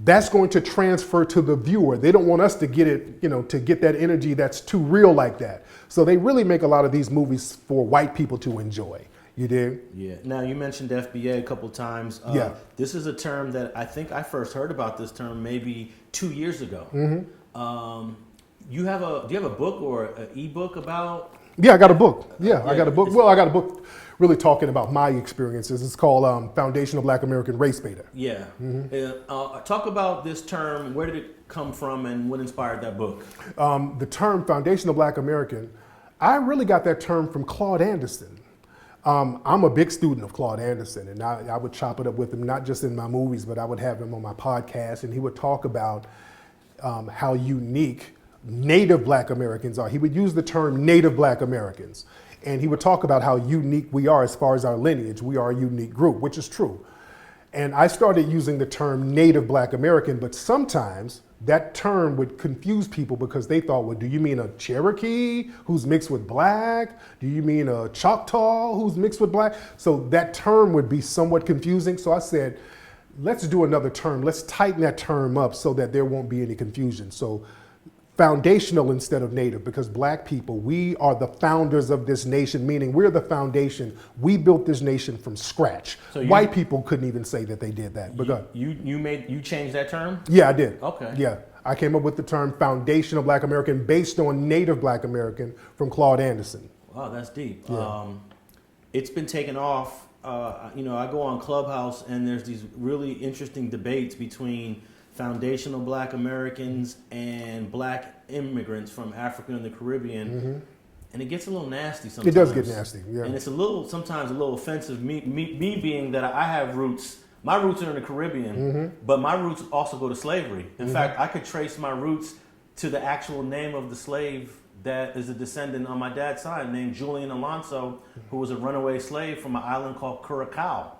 That's going to transfer to the viewer. They don't want us to get it, to get that energy that's too real like that. So they really make a lot of these movies for white people to enjoy. You dig? Yeah. Now you mentioned FBA a couple times. Yeah. This is a term that I think I first heard about this term maybe 2 years ago. Do you have a book or an ebook about? Yeah, I got a book. Yeah, yeah, I got a book. Well, I got a book really talking about my experiences. It's called Foundational Black American Race Beta. Yeah. Talk about this term. Where did it come from and what inspired that book? The term Foundational Black American, I really got that term from Claude Anderson. I'm a big student of Claude Anderson, and I would chop it up with him, not just in my movies, but I would have him on my podcast, and he would talk about how unique Native Black Americans are. He would use the term Native Black Americans, and he would talk about how unique we are as far as our lineage. We are a unique group, which is true. And I started using the term Native Black American, but sometimes that term would confuse people because they thought, well, do you mean a Cherokee who's mixed with black? Do you mean a Choctaw who's mixed with black? So that term would be somewhat confusing. So I said, let's do another term. Let's tighten that term up so that there won't be any confusion. So foundational instead of native, because black people, we are the founders of this nation, meaning we're the foundation. We built this nation from scratch. So white people couldn't even say that they did that. But you changed that term? Yeah, I did. Okay. Yeah, I came up with the term foundational Black American based on Native Black American from Claude Anderson. Wow, that's deep. Yeah. It's been taken off. I go on Clubhouse and there's these really interesting debates between foundational Black Americans and Black immigrants from Africa and the Caribbean, and it gets a little nasty sometimes. It does get nasty, yeah. And it's sometimes a little offensive. Me being that I have roots. My roots are in the Caribbean, but my roots also go to slavery. In fact, I could trace my roots to the actual name of the slave that is a descendant on my dad's side, named Julian Alonso, who was a runaway slave from an island called Curacao.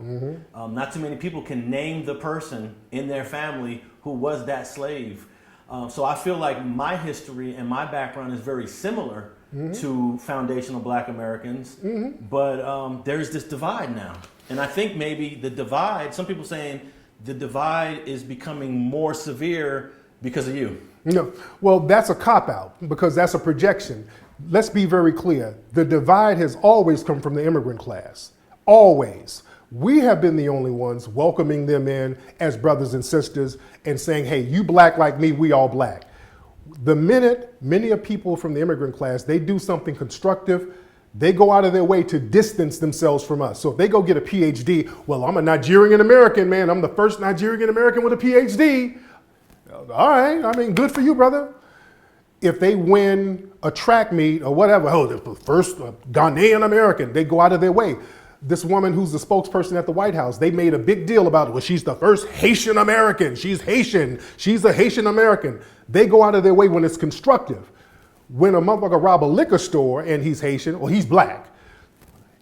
Not too many people can name the person in their family who was that slave. So I feel like my history and my background is very similar to foundational Black Americans, but there's this divide now. And I think maybe the divide, some people saying the divide is becoming more severe because of you. No, well, that's a cop-out because that's a projection. Let's be very clear. The divide has always come from the immigrant class. Always. We have been the only ones welcoming them in as brothers and sisters and saying, hey, you black like me, we all black. The minute many of people from the immigrant class, they do something constructive, they go out of their way to distance themselves from us. So if they go get a PhD, well, I'm a Nigerian American, man. I'm the first Nigerian American with a PhD. All right, I mean, good for you, brother. If they win a track meet or whatever, oh, they're the first Ghanaian American, they go out of their way. This woman who's the spokesperson at the White House, they made a big deal about, well, she's the first Haitian American. She's Haitian. She's a Haitian American. They go out of their way when it's constructive. When a motherfucker rob a liquor store and he's Haitian or he's black,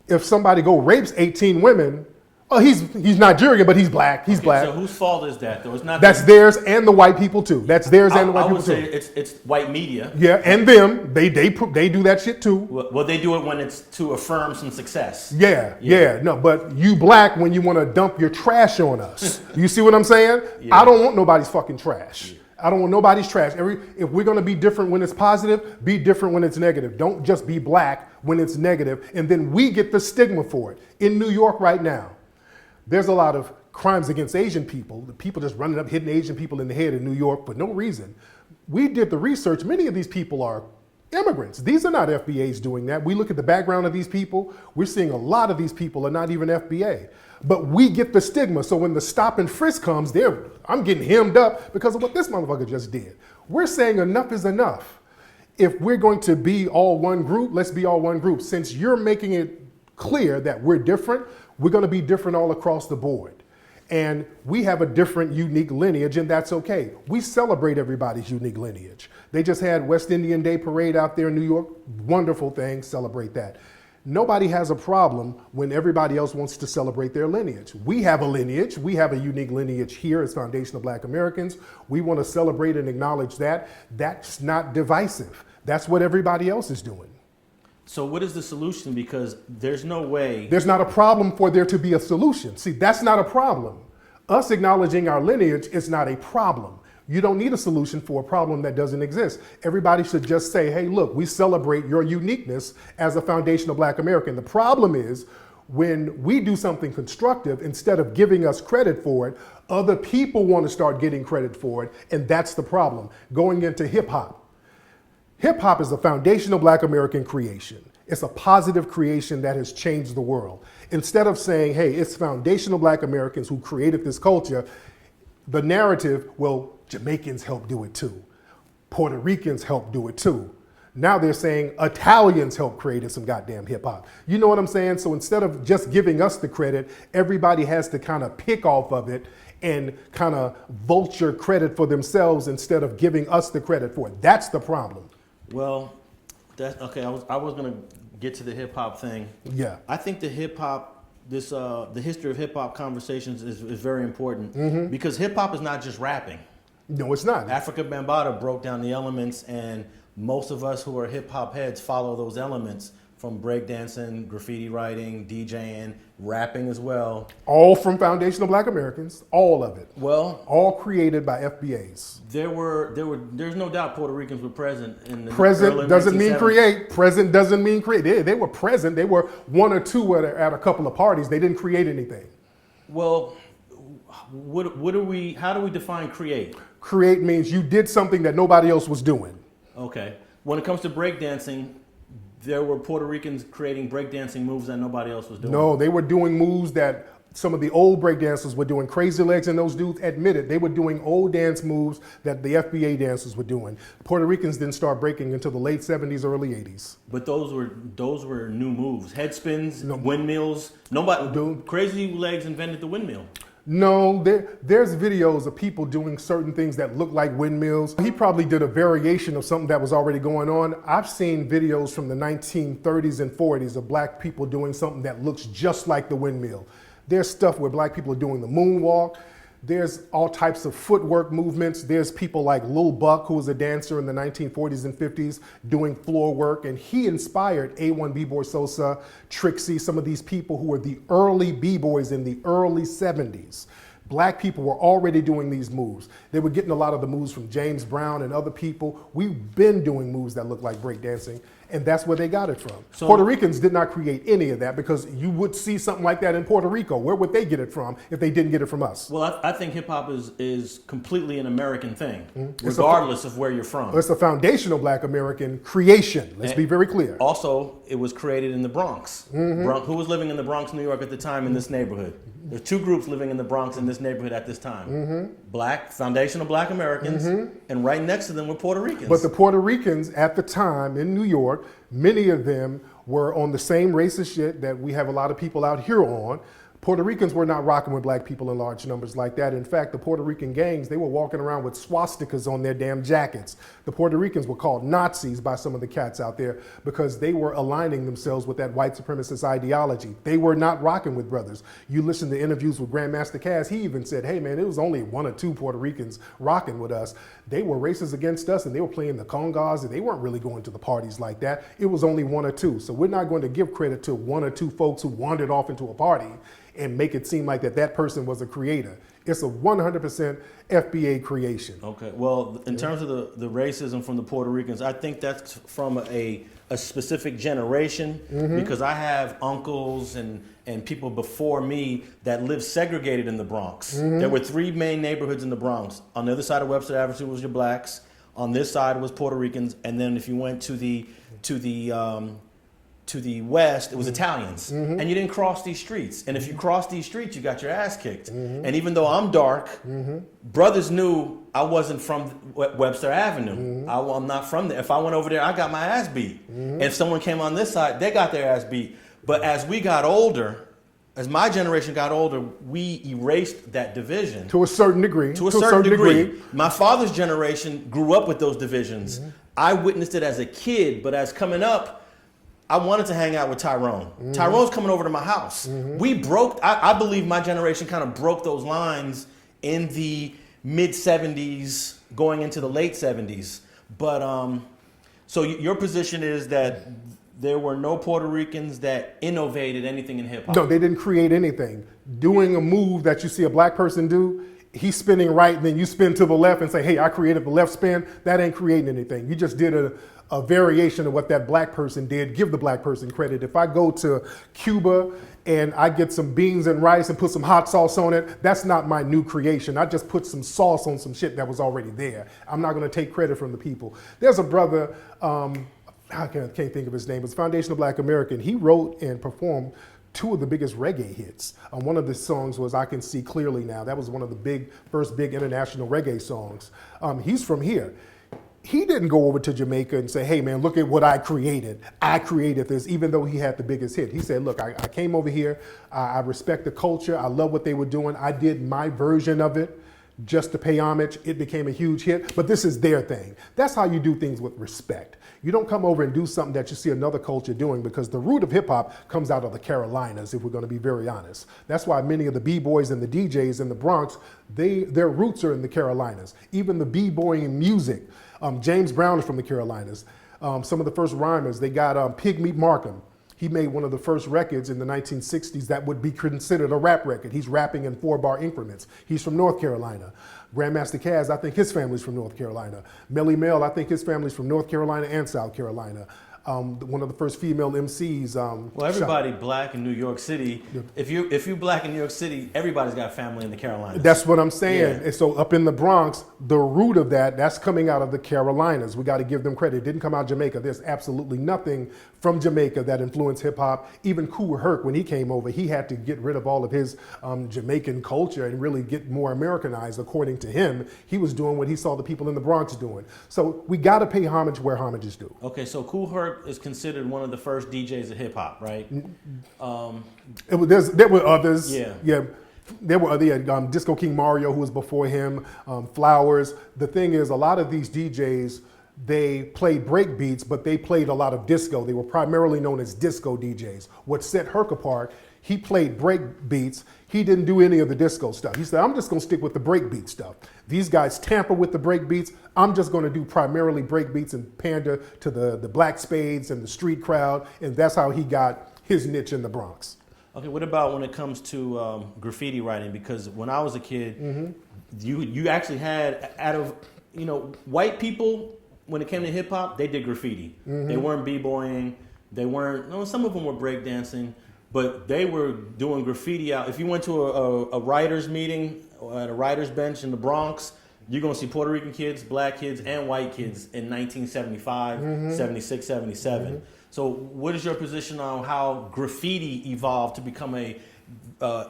if somebody rapes 18 women, Oh, he's Nigerian, but he's black. He's black. So whose fault is that, though? It's not. That's theirs and the white people too. That's theirs and the white people too. I would say it's white media. Yeah, and them. They do that shit too. Well, they do it when it's to affirm some success. Yeah. No, but you black when you want to dump your trash on us. You see what I'm saying? Yeah. I don't want nobody's fucking trash. Yeah. I don't want nobody's trash. If we're gonna be different when it's positive, be different when it's negative. Don't just be black when it's negative, and then we get the stigma for it. In New York right now, there's a lot of crimes against Asian people. The people just running up, hitting Asian people in the head in New York for no reason. We did the research. Many of these people are immigrants. These are not FBAs doing that. We look at the background of these people. We're seeing a lot of these people are not even FBA. But we get the stigma. So when the stop and frisk comes, I'm getting hemmed up because of what this motherfucker just did. We're saying enough is enough. If we're going to be all one group, let's be all one group. Since you're making it clear that we're different, we're going to be different all across the board. And we have a different, unique lineage, and that's okay. We celebrate everybody's unique lineage. They just had West Indian Day Parade out there in New York. Wonderful thing, celebrate that. Nobody has a problem when everybody else wants to celebrate their lineage. We have a lineage. We have a unique lineage here as Foundation of Black Americans. We want to celebrate and acknowledge that. That's not divisive. That's what everybody else is doing. So what is the solution? Because there's no way. There's not a problem for there to be a solution. See, that's not a problem. Us acknowledging our lineage is not a problem. You don't need a solution for a problem that doesn't exist. Everybody should just say, hey, look, we celebrate your uniqueness as a Foundation of Black American. The problem is when we do something constructive, instead of giving us credit for it, other people want to start getting credit for it, and that's the problem. Going into hip hop. Hip hop is a foundational Black American creation. It's a positive creation that has changed the world. Instead of saying, hey, it's foundational Black Americans who created this culture, the narrative, well, Jamaicans helped do it too. Puerto Ricans helped do it too. Now they're saying Italians helped create some goddamn hip hop. You know what I'm saying? So instead of just giving us the credit, everybody has to kind of pick off of it and kind of vulture credit for themselves instead of giving us the credit for it. That's the problem. Well, that's okay. I was gonna get to the hip hop thing. Yeah. I think the hip hop, the history of hip hop conversations is very important because hip hop is not just rapping. No, it's not. Africa Bambaataa broke down the elements, and most of us who are hip hop heads follow those elements from breakdancing, graffiti writing, DJing, rapping as well. All from Foundational Black Americans, all of it. Well, all created by FBAs. There's no doubt Puerto Ricans were present in the present doesn't mean create. Present doesn't mean create. They were present. They were one or two at a couple of parties. They didn't create anything. Well, how do we define create? Create means you did something that nobody else was doing. Okay. When it comes to breakdancing, there were Puerto Ricans creating breakdancing moves that nobody else was doing. No, they were doing moves that some of the old breakdancers were doing. Crazy Legs and those dudes admitted they were doing old dance moves that the FBA dancers were doing. Puerto Ricans didn't start breaking until the late 70s, early 80s. But those were new moves. Head spins, windmills. Crazy Legs invented the windmill. No, there's videos of people doing certain things that look like windmills. He probably did a variation of something that was already going on. I've seen videos from the 1930s and 40s of black people doing something that looks just like the windmill. There's stuff where black people are doing the moonwalk. There's all types of footwork movements. There's people like Lil Buck, who was a dancer in the 1940s and 50s, doing floor work, and he inspired A1 B-Boy Sosa, Trixie, some of these people who were the early B-boys in the early 70s. Black people were already doing these moves. They were getting a lot of the moves from James Brown and other people. We've been doing moves that look like breakdancing, and that's where they got it from. So, Puerto Ricans did not create any of that because you would see something like that in Puerto Rico. Where would they get it from if they didn't get it from us? Well, I think hip hop is completely an American thing, regardless of where you're from. It's a foundational Black American creation. Let's be very clear. Also, it was created in the Bronx. Who was living in the Bronx, New York at the time in this neighborhood? There's two groups living in the Bronx in this neighborhood at this time. Black, foundational Black Americans, and right next to them were Puerto Ricans. But the Puerto Ricans at the time in New York, many of them were on the same racist shit that we have a lot of people out here on. Puerto Ricans were not rocking with black people in large numbers like that. In fact, the Puerto Rican gangs, they were walking around with swastikas on their damn jackets. The Puerto Ricans were called Nazis by some of the cats out there because they were aligning themselves with that white supremacist ideology. They were not rocking with brothers. You listen to interviews with Grandmaster Caz, he even said, hey man, it was only 1 or 2 Puerto Ricans rocking with us. They were racist against us and they were playing the congas and they weren't really going to the parties like that. It was only 1 or 2. So we're not going to give credit to 1 or 2 folks who wandered off into a party and make it seem like that person was a creator. It's a 100% FBA creation. Okay, well, in terms of the racism from the Puerto Ricans, I think that's from a specific generation, because I have uncles and people before me that lived segregated in the Bronx. There were 3 main neighborhoods in the Bronx. On the other side of Webster Avenue was your blacks. On this side was Puerto Ricans, and then if you went to the west, it was Italians. And you didn't cross these streets. And if you crossed these streets, you got your ass kicked. And even though I'm dark, brothers knew I wasn't from Webster Avenue. I'm not from there. If I went over there, I got my ass beat. And if someone came on this side, they got their ass beat. But as we got older, as my generation got older, we erased that division. To a certain degree. To a certain degree. My father's generation grew up with those divisions. I witnessed it as a kid, but as coming up, I wanted to hang out with Tyrone. Tyrone's coming over to my house. We broke, I believe my generation kind of broke those lines in the mid 70s, going into the late 70s. But, so your position is that there were no Puerto Ricans that innovated anything in hip hop? No, they didn't create anything. Doing a move that you see a black person do, he's spinning right, and then you spin to the left and say, hey, I created the left spin. That ain't creating anything. You just did a variation of what that black person did. Give the black person credit. If I go to Cuba and I get some beans and rice and put some hot sauce on it, that's not my new creation. I just put some sauce on some shit that was already there. I'm not gonna take credit from the people. There's a brother, I can't think of his name, it's Foundational Black American. He wrote and performed 2 of the biggest reggae hits. One of the songs was I Can See Clearly Now. That was one of the first big international reggae songs. He's from here. He didn't go over to Jamaica and say, hey man, look at what I created. I created this, even though he had the biggest hit. He said, look, I came over here. I respect the culture. I love what they were doing. I did my version of it just to pay homage. It became a huge hit, but this is their thing. That's how you do things with respect. You don't come over and do something that you see another culture doing, because the root of hip hop comes out of the Carolinas, if we're going to be very honest. That's why many of the B-boys and the DJs in the Bronx, their roots are in the Carolinas. Even the B-boying music, James Brown is from the Carolinas. Some of the first rhymers, they got Pigmeat Markham. He made one of the first records in the 1960s that would be considered a rap record. He's rapping in 4-bar increments. He's from North Carolina. Grandmaster Caz, I think his family's from North Carolina. Melly Mel, I think his family's from North Carolina and South Carolina. One of the first female MCs. Well, everybody black in New York City. Yeah. If you black in New York City, everybody's got family in the Carolinas. That's what I'm saying. Yeah. And so up in the Bronx, the root of that's coming out of the Carolinas. We got to give them credit. It didn't come out of Jamaica. There's absolutely nothing from Jamaica that influenced hip hop. Even Kool Herc, when he came over, he had to get rid of all of his Jamaican culture and really get more Americanized. According to him, he was doing what he saw the people in the Bronx doing. So we got to pay homage where homage is due. Okay, so Kool Herc is considered one of the first DJs of hip hop, right? There were others. Yeah. There were other, Disco King Mario, who was before him, Flowers. The thing is, a lot of these DJs, they played break beats, but they played a lot of disco. They were primarily known as disco DJs. What set Herc apart, he played break beats. He didn't do any of the disco stuff. He said, I'm just gonna stick with the break beat stuff. These guys tamper with the break beats. I'm just gonna do primarily break beats and pander to the black spades and the street crowd. And that's how he got his niche in the Bronx. Okay, what about when it comes to graffiti writing? Because when I was a kid, you actually had, out of white people, when it came to hip hop, they did graffiti. They weren't b-boying. They weren't. Some of them were breakdancing, but they were doing graffiti out. If you went to a writers meeting at a writers bench in the Bronx, you're gonna see Puerto Rican kids, black kids, and white kids in 1975, 76, 77. So what is your position on how graffiti evolved to become a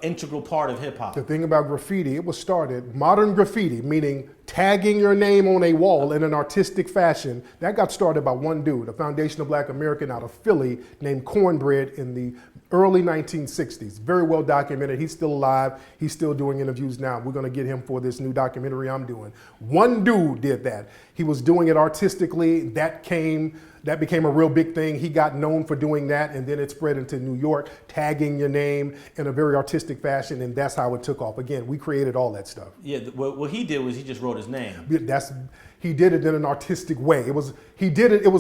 integral part of hip hop? The thing about graffiti, it was started, modern graffiti, meaning tagging your name on a wall in an artistic fashion, that got started by one dude, a foundational black American out of Philly named Cornbread in the early 1960s. Very well documented. He's still alive. He's still doing interviews now. We're going to get him for this new documentary I'm doing. One dude did that. He was doing it artistically. That became a real big thing. He got known for doing that, and then it spread into New York, tagging your name in a very artistic fashion, and that's how it took off. Again, we created all that stuff. Yeah, what he did was he just wrote his name. He did it in an artistic way. It was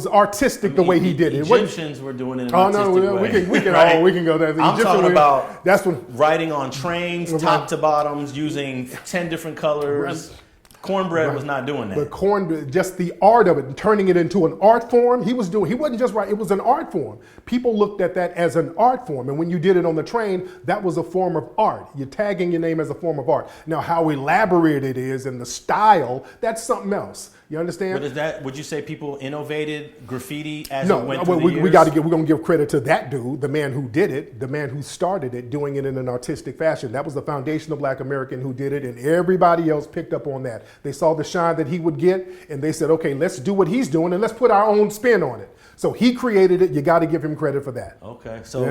artistic the way he did it. Egyptians were doing it in an artistic way. We can right? we can go there. I'm talking about that's when writing on trains, top to bottoms, using 10 different colors. Cornbread was not doing that. But cornbread, just the art of it, turning it into an art form, he wasn't just right, it was an art form. People looked at that as an art form, and when you did it on the train, that was a form of art. You're tagging your name as a form of art. Now, how elaborate it is and the style, that's something else. You understand? But would you say people innovated graffiti as it went through the years? We're going to give credit to that dude, the man who did it, the man who started it, doing it in an artistic fashion. That was the foundational Black American who did it, and everybody else picked up on that. They saw the shine that he would get, and they said, okay, let's do what he's doing, and let's put our own spin on it. So he created it. You got to give him credit for that. Okay, so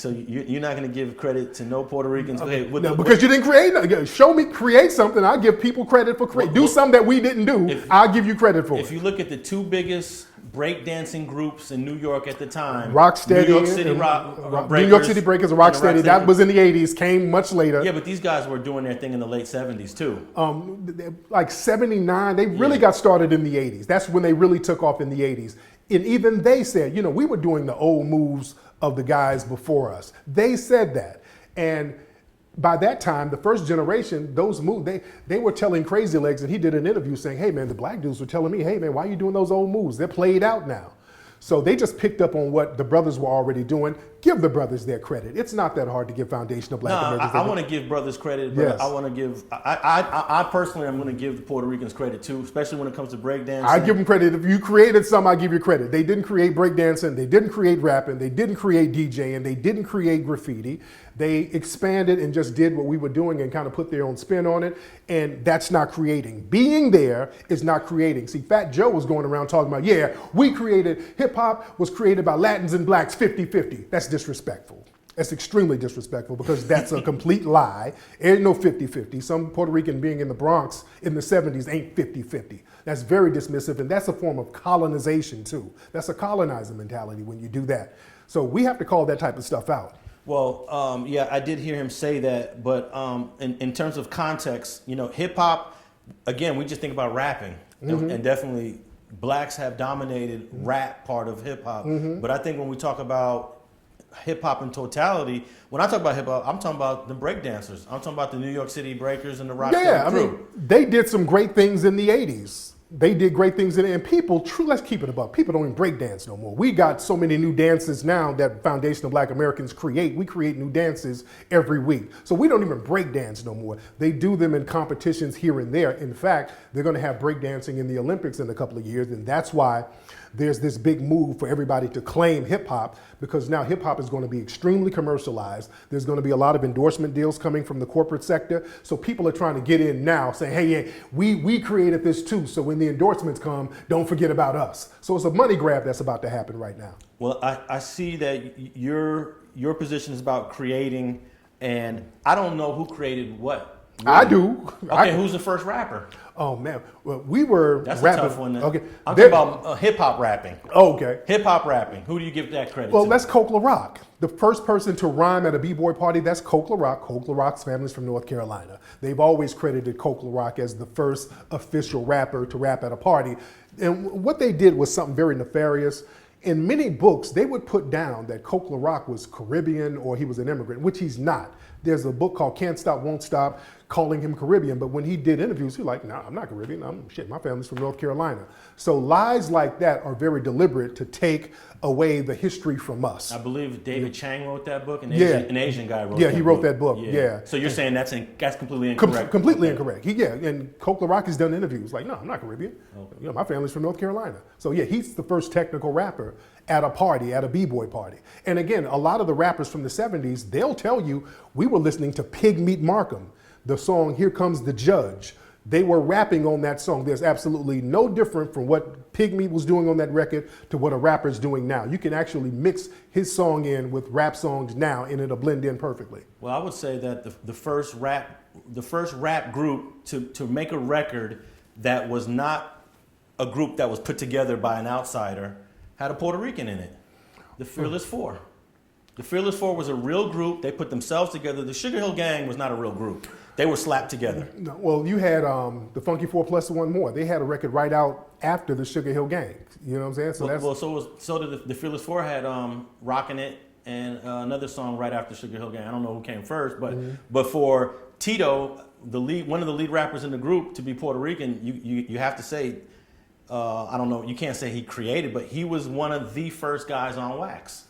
you're not going to give credit to no Puerto Ricans? Okay, because you didn't create it. Show me, create something. I'll give people credit for creating. Do something that we didn't do. I'll give you credit for it. If you look at the two biggest breakdancing groups in New York at the time, Rocksteady, New York City Breakers, New York City Breakers, and Rocksteady. That was in the 80s. Came much later. Yeah, but these guys were doing their thing in the late 70s too. Like 79. They really got started in the 80s. That's when they really took off in the 80s. And even they said, we were doing the old moves of the guys before us. They said that. And by that time, the first generation, those moves, they were telling Crazy Legs, and he did an interview saying, hey man, the black dudes were telling me, hey man, why are you doing those old moves? They're played out now. So they just picked up on what the brothers were already doing. Give the brothers their credit. It's not that hard to give foundational Black Americans. I want to give brothers credit, but yes. I want to give, I personally am going to give the Puerto Ricans credit too, especially when it comes to breakdancing. I give them credit. If you created some, I give you credit. They didn't create breakdancing, they didn't create rapping, they didn't create DJing, they didn't create graffiti. They expanded and just did what we were doing and kind of put their own spin on it. And that's not creating. Being there is not creating. See, Fat Joe was going around talking about, yeah, we created, hip hop was created by Latins and blacks 50-50. That's disrespectful. That's extremely disrespectful because that's a complete lie. Ain't no 50-50. Some Puerto Rican being in the Bronx in the 70s ain't 50-50. That's very dismissive, and that's a form of colonization too. That's a colonizer mentality when you do that. So we have to call that type of stuff out. Well, yeah, I did hear him say that, but in terms of context, hip hop, again, we just think about rapping, and definitely blacks have dominated rap part of hip hop. But I think when we talk about hip hop in totality, when I talk about hip hop, I'm talking about the breakdancers. I'm talking about the New York City Breakers and the Rocksteady crew. I mean, they did some great things in the 80s. They did great things in it, and people, let's keep it above. People don't even break dance no more. We got so many new dances now that foundational Black Americans create. We create new dances every week. So we don't even break dance no more. They do them in competitions here and there. In fact, they're gonna have break dancing in the Olympics in a couple of years, and that's why there's this big move for everybody to claim hip hop, because now hip hop is going to be extremely commercialized. There's going to be a lot of endorsement deals coming from the corporate sector. So people are trying to get in now saying, hey, yeah, we created this too. So when the endorsements come, don't forget about us. So it's a money grab that's about to happen right now. Well, I see that your position is about creating, and I don't know who created what. Really. I do. Okay, who's the first rapper? Oh man, well, we were That's rapping. A tough one. Okay, I'm talking about hip hop rapping. Oh, okay. Hip hop rapping. Who do you give that credit to? Well, that's Coke La Rock. The first person to rhyme at a b-boy party, that's Coke La Rock. Coke La Rock's family's from North Carolina. They've always credited Coke La Rock as the first official rapper to rap at a party. And what they did was something very nefarious. In many books, they would put down that Coke La Rock was Caribbean or he was an immigrant, which he's not. There's a book called Can't Stop, Won't Stop, calling him Caribbean. But when he did interviews, he was like, no, I'm not Caribbean. My family's from North Carolina. So lies like that are very deliberate to take away the history from us. I believe David Chang wrote that book, an Asian guy wrote that book. Yeah, he wrote that book, yeah. So you're saying that's completely incorrect? Completely incorrect. And Coke La Rock has done interviews like, no, I'm not Caribbean. Okay. My family's from North Carolina. So yeah, he's the first technical rapper at a party, at a b-boy party. And again, a lot of the rappers from the 70s, they'll tell you, we were listening to Pig Meat Markham, the song Here Comes the Judge, They were rapping on that song. There's absolutely no different from what Pygmy was doing on that record to what a rapper's doing now. You can actually mix his song in with rap songs now and it'll blend in perfectly. Well, I would say that the first rap group to make a record that was not a group that was put together by an outsider had a Puerto Rican in it. The Fearless Four. The Fearless Four was a real group. They put themselves together. The Sugar Hill Gang was not a real group. They were slapped together. No, well, you had the Funky Four plus one more. They had a record right out after the Sugar Hill Gang. You know what I'm saying? So did the Fearless Four had Rockin' It and another song right after Sugar Hill Gang. I don't know who came first, but for Tito, one of the lead rappers in the group, to be Puerto Rican, you have to say, I don't know, you can't say he created, but he was one of the first guys on wax.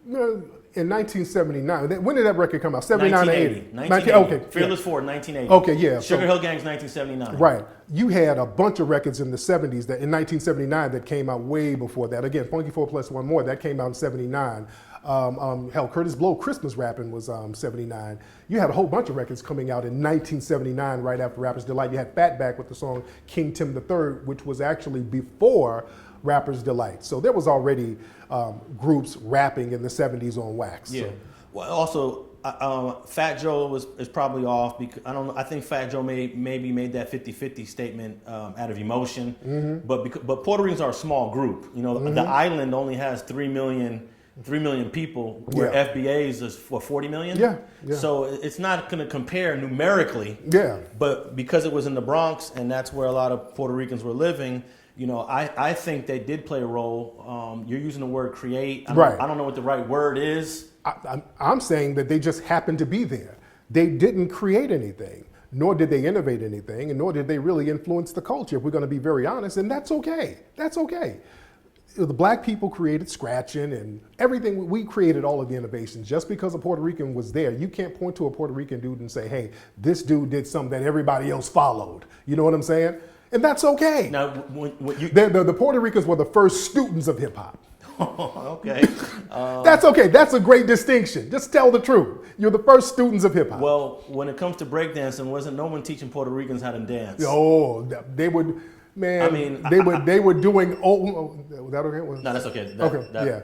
No, in 1979. When did that record come out? 79 or 80? 1980. Okay. Fearless Four, 1980. Okay, yeah. Sugar Hill Gang's 1979. Right. You had a bunch of records in the 70s that in 1979 that came out way before that. Again, Funky Four plus one more, that came out in 79. Hell, Curtis Blow, Christmas Rapping was 79. You had a whole bunch of records coming out in 1979 right after Rapper's Delight. You had Fatback with the song King Tim III, which was actually before Rapper's Delight. So there was already groups rapping in the 70s on wax. Yeah. So. Well, also, Fat Joe is probably off because I think Fat Joe maybe made that 50-50 statement out of emotion. But Puerto Ricans are a small group. You know, the island only has 3 million people, where FBA's is for 40 million. Yeah. So it's not going to compare numerically. Yeah. But because it was in the Bronx and that's where a lot of Puerto Ricans were living, you know, I think they did play a role. You're using the word create. I don't know what the right word is. I'm saying that they just happened to be there. They didn't create anything, nor did they innovate anything, and nor did they really influence the culture, if we're going to be very honest, and that's okay. That's okay. The black people created scratching and everything. We created all of the innovations. Just because a Puerto Rican was there, you can't point to a Puerto Rican dude and say, hey, this dude did something that everybody else followed. You know what I'm saying? And that's okay. Now, the Puerto Ricans were the first students of hip hop. Okay. That's okay. That's a great distinction. Just tell the truth. You're the first students of hip hop. Well, when it comes to breakdancing, wasn't no one teaching Puerto Ricans how to dance? Oh, they would, man. I mean, they were doing old. Was that okay? No, that's okay. Yeah.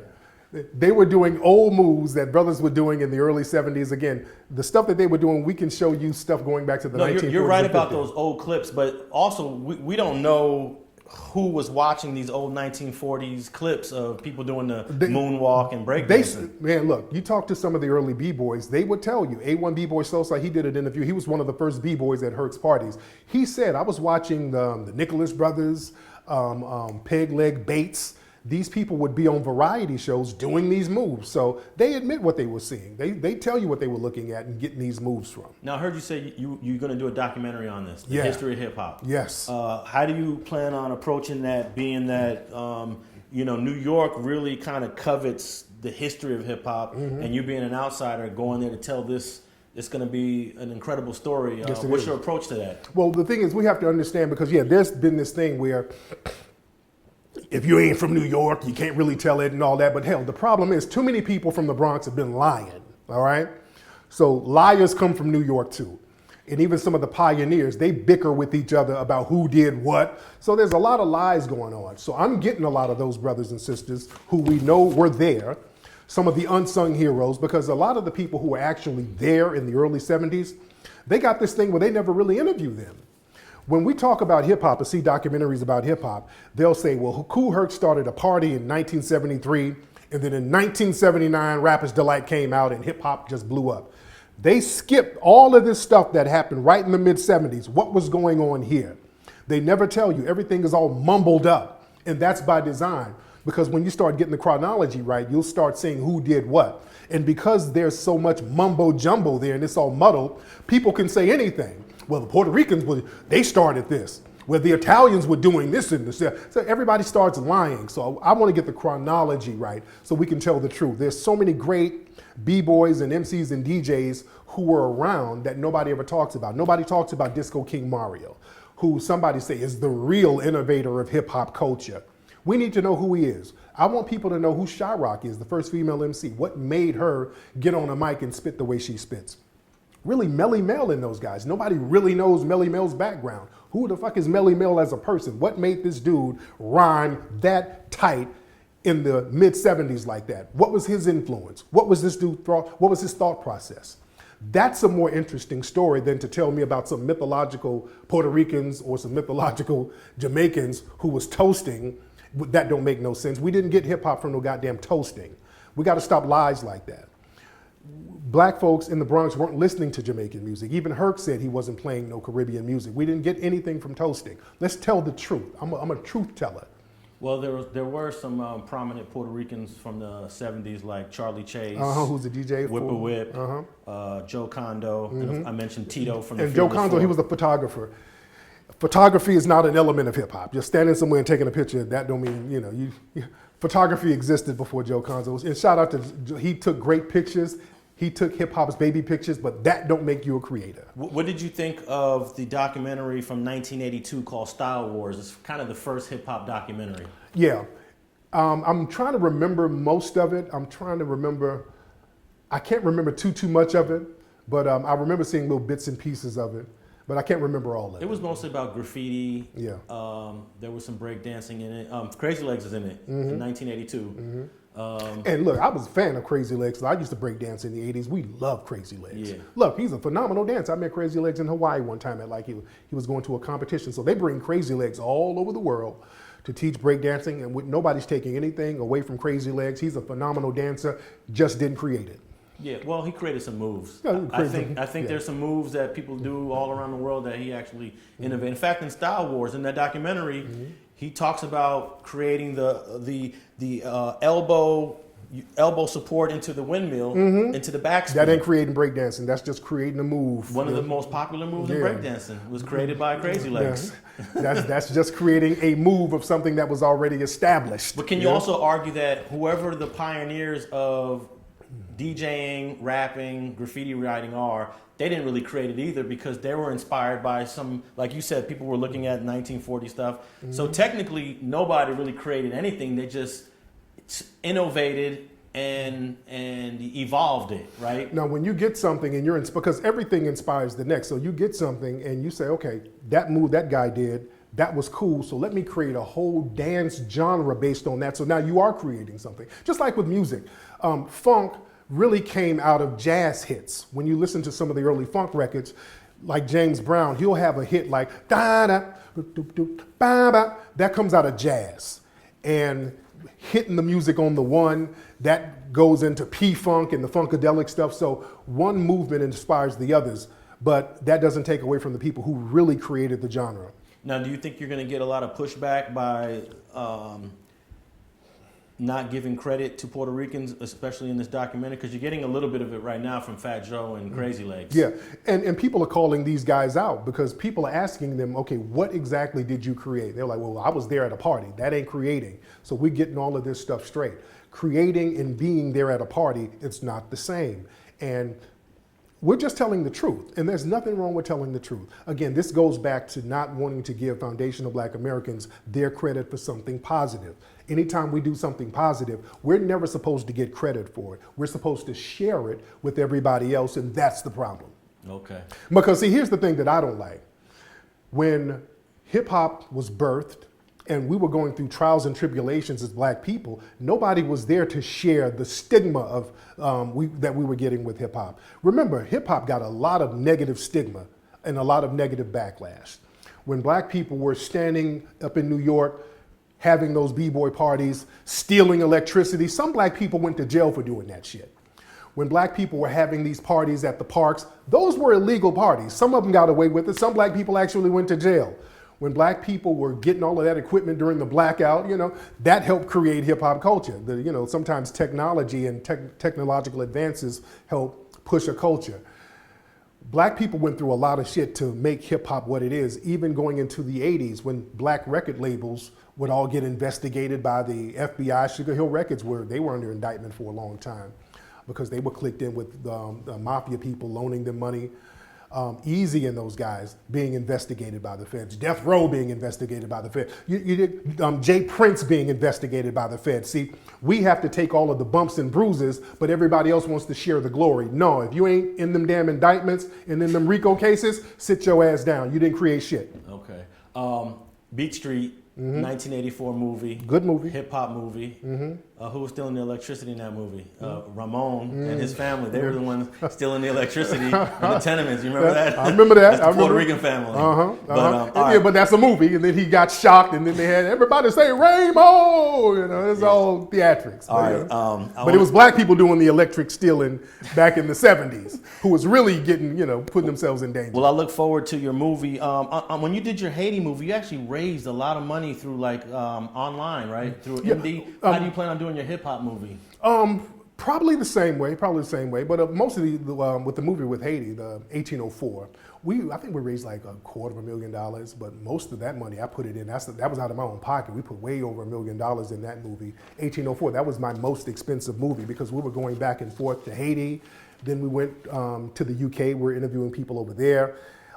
They were doing old moves that brothers were doing in the early 70s. Again, the stuff that they were doing, we can show you stuff going back to the 1940s. You're right about those old clips, but also we don't know who was watching these old 1940s clips of people doing the moonwalk and breakdancing. Man, look, you talk to some of the early B-boys, they would tell you. A1 B-boy Sosa, he did an interview. He was one of the first B-boys at Hertz parties. He said, I was watching the Nicholas Brothers, Peg Leg Bates. These people would be on variety shows doing these moves. So they admit what they were seeing. They tell you what they were looking at and getting these moves from. Now, I heard you say you're going to do a documentary on this, the history of hip hop. Yes. How do you plan on approaching that, being that, New York really kind of covets the history of hip hop, and you being an outsider going there to tell this? It's going to be an incredible story. Yes, what's your approach to that? Well, the thing is, we have to understand because, there's been this thing where if you ain't from New York, you can't really tell it and all that. But hell, the problem is too many people from the Bronx have been lying, all right? So liars come from New York too. And even some of the pioneers, they bicker with each other about who did what. So there's a lot of lies going on. So I'm getting a lot of those brothers and sisters who we know were there, some of the unsung heroes, because a lot of the people who were actually there in the early 70s, they got this thing where they never really interviewed them. When we talk about hip hop and see documentaries about hip hop, they'll say, well, Kool Herc started a party in 1973, and then in 1979, Rapper's Delight came out and hip hop just blew up. They skipped all of this stuff that happened right in the mid 70s. What was going on here? They never tell you. Everything is all mumbled up, and that's by design. Because when you start getting the chronology right, you'll start seeing who did what. And because there's so much mumbo jumbo there and it's all muddled, people can say anything. Well, the Puerto Ricans, they started this. Well, the Italians were doing this and this. So everybody starts lying. So I want to get the chronology right so we can tell the truth. There's so many great B-boys and MCs and DJs who were around that nobody ever talks about. Nobody talks about Disco King Mario, who somebody say is the real innovator of hip hop culture. We need to know who he is. I want people to know who Shyrock is, the first female MC. What made her get on a mic and spit the way she spits? Really, Melly Mel and those guys. Nobody really knows Melly Mel's background. Who the fuck is Melly Mel as a person? What made this dude rhyme that tight in the mid 70s like that? What was his influence? What was this dude thought? What was his thought process? That's a more interesting story than to tell me about some mythological Puerto Ricans or some mythological Jamaicans who was toasting. That don't make no sense. We didn't get hip hop from no goddamn toasting. We got to stop lies like that. Black folks in the Bronx weren't listening to Jamaican music. Even Herc said he wasn't playing no Caribbean music. We didn't get anything from toasting. Let's tell the truth. I'm a truth teller. Well, there were some prominent Puerto Ricans from the 70s, like Charlie Chase, who's the DJ? Whip, Joe Condo, and I mentioned Tito from the And Joe Condo, he was a photographer. Photography is not an element of hip hop. Just standing somewhere and taking a picture, that don't mean, photography existed before Joe Condo. And shout out to, he took great pictures. He took hip hop's baby pictures, but that don't make you a creator. What did you think of the documentary from 1982 called Style Wars? It's kind of the first hip hop documentary. Yeah. I'm trying to remember most of it. I can't remember too much of it, but I remember seeing little bits and pieces of it, but I can't remember all of it. It was mostly about graffiti. Yeah. There was some breakdancing in it. Crazy Legs is in it in 1982. And look, I was a fan of Crazy Legs. I used to break dance in the 80s. We love Crazy Legs. Yeah. Look, he's a phenomenal dancer. I met Crazy Legs in Hawaii one time at he was going to a competition. So they bring Crazy Legs all over the world to teach breakdancing, and nobody's taking anything away from Crazy Legs. He's a phenomenal dancer, just didn't create it. Yeah, well, he created some moves. Yeah, I think there's some moves that people do all around the world that he actually innovated. In fact, in Style Wars, in that documentary, he talks about creating the elbow support into the windmill, into the backspin. That ain't creating breakdancing. That's just creating a move. One of the most popular moves in breakdancing was created by Crazy Legs. Yeah. That's just creating a move of something that was already established. But can you also argue that whoever the pioneers of DJing, rapping, graffiti writing are, they didn't really create it either because they were inspired by some, like you said, people were looking at 1940 stuff. So technically, nobody really created anything. They just innovated and evolved it, right? Now, when you get something and because everything inspires the next. So you get something and you say, okay, that move that guy did, that was cool. So let me create a whole dance genre based on that. So now you are creating something. Just like with music, funk really came out of jazz hits. When you listen to some of the early funk records, like James Brown, he'll have a hit like da da ba ba. That comes out of jazz, and hitting the music on the one that goes into P-funk and the funkadelic stuff. So one movement inspires the others, but that doesn't take away from the people who really created the genre. Now, do you think you're going to get a lot of pushback by not giving credit to Puerto Ricans, especially in this documentary? Because you're getting a little bit of it right now from Fat Joe and Crazy Legs. Yeah, and people are calling these guys out because people are asking them, okay, what exactly did you create? They're like, well, I was there at a party. That ain't creating. So we're getting all of this stuff straight. Creating and being there at a party, it's not the same. And we're just telling the truth, and there's nothing wrong with telling the truth. Again, this goes back to not wanting to give foundational Black Americans their credit for something positive. Anytime we do something positive, we're never supposed to get credit for it. We're supposed to share it with everybody else, and that's the problem. Okay. Because see, here's the thing that I don't like. When hip hop was birthed, and we were going through trials and tribulations as Black people, nobody was there to share the stigma of that we were getting with hip hop. Remember, hip hop got a lot of negative stigma and a lot of negative backlash. When Black people were standing up in New York, having those b-boy parties, stealing electricity, some Black people went to jail for doing that shit. When Black people were having these parties at the parks, those were illegal parties. Some of them got away with it. Some Black people actually went to jail. When Black people were getting all of that equipment during the blackout, that helped create hip hop culture. Sometimes technology and technological advances help push a culture. Black people went through a lot of shit to make hip hop what it is, even going into the 80s when Black record labels would all get investigated by the FBI. Sugar Hill Records they were under indictment for a long time because they were clicked in with the mafia people loaning them money. Easy and those guys being investigated by the feds, Death Row being investigated by the feds, you did Jay Prince being investigated by the feds. See, we have to take all of the bumps and bruises, but everybody else wants to share the glory. No, if you ain't in them damn indictments and in them RICO cases, sit your ass down. You didn't create shit. Okay. Beat Street, 1984 movie. Good movie. Hip hop movie. Who was stealing the electricity in that movie? Ramon and his family. They were the ones stealing the electricity in the tenements. You remember that? I remember that. That's the Puerto Rican family. But that's a movie, and then he got shocked, and then they had everybody say Rainbow. You know, it's all theatrics. All right. But it was black people doing the electric stealing back in the 70s, who was really getting, putting themselves in danger. Well, I look forward to your movie. When you did your Haiti movie, you actually raised a lot of money through online, right? Through Indie. How do you plan on doing your hip hop movie? Probably the same way. But mostly with the movie with Haiti, the 1804, I think we raised like $250,000. But most of that money I put it in. That was out of my own pocket. We put way over $1 million in that movie, 1804. That was my most expensive movie because we were going back and forth to Haiti. Then we went to the UK. We're interviewing people over there.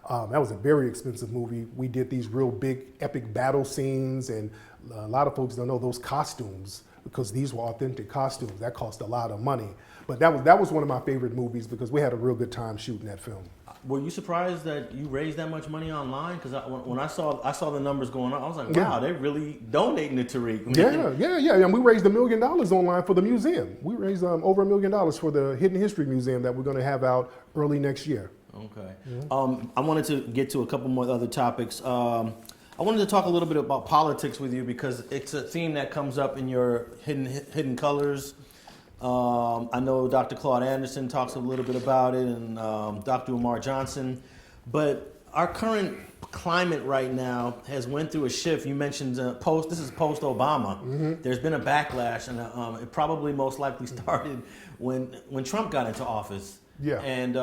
That was a very expensive movie. We did these real big epic battle scenes, and a lot of folks don't know those costumes because these were authentic costumes. That cost a lot of money. But that was one of my favorite movies because we had a real good time shooting that film. Were you surprised that you raised that much money online? Because when I saw the numbers going on, I was like, wow, they're really donating to Tariq. Yeah. And we raised $1 million online for the museum. We raised over $1 million for the Hidden History Museum that we're going to have out early next year. Okay. I wanted to get to a couple more other topics. I wanted to talk a little bit about politics with you because it's a theme that comes up in your Hidden Colors. I know Dr. Claude Anderson talks a little bit about it, and Dr. Umar Johnson. But our current climate right now has went through a shift. You mentioned this is post-Obama. There's been a backlash, and it probably most likely started when Trump got into office. Yeah. And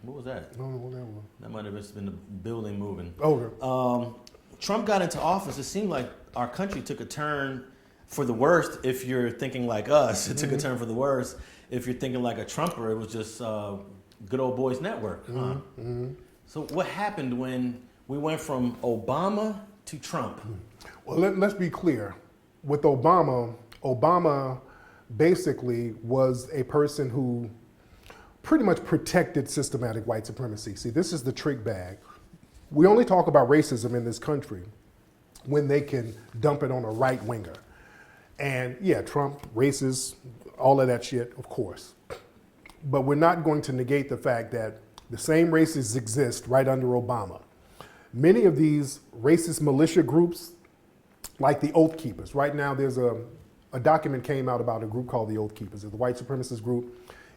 what was that? I don't know what that was. That might have just been the building moving. Okay. Trump got into office. It seemed like our country took a turn for the worst if you're thinking like us. It took a turn for the worst if you're thinking like a Trumper. It was just good old boys network. So what happened when we went from Obama to Trump? Well, let's be clear. With Obama basically was a person who pretty much protected systematic white supremacy. See, this is the trick bag. We only talk about racism in this country when they can dump it on a right winger. And yeah, Trump, racist, all of that shit, of course. But we're not going to negate the fact that the same racists exist right under Obama. Many of these racist militia groups, like the Oath Keepers, right now there's a document came out about a group called the Oath Keepers, the white supremacist group.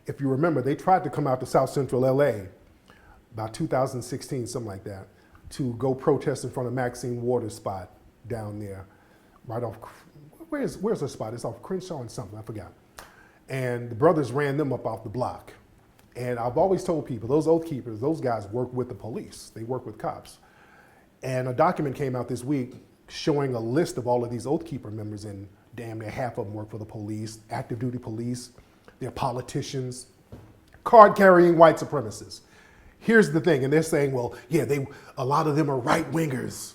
If you remember, they tried to come out to South Central LA about 2016, something like that, to go protest in front of Maxine Waters' spot down there, right off, where's the spot? It's off Crenshaw and something, I forgot. And the brothers ran them up off the block. And I've always told people, those Oath Keepers, those guys work with the police. They work with cops. And a document came out this week showing a list of all of these Oath Keeper members, and damn near half of them work for the police, active duty police. They're politicians, card-carrying white supremacists. Here's the thing, and they're saying, well, yeah, a lot of them are right-wingers.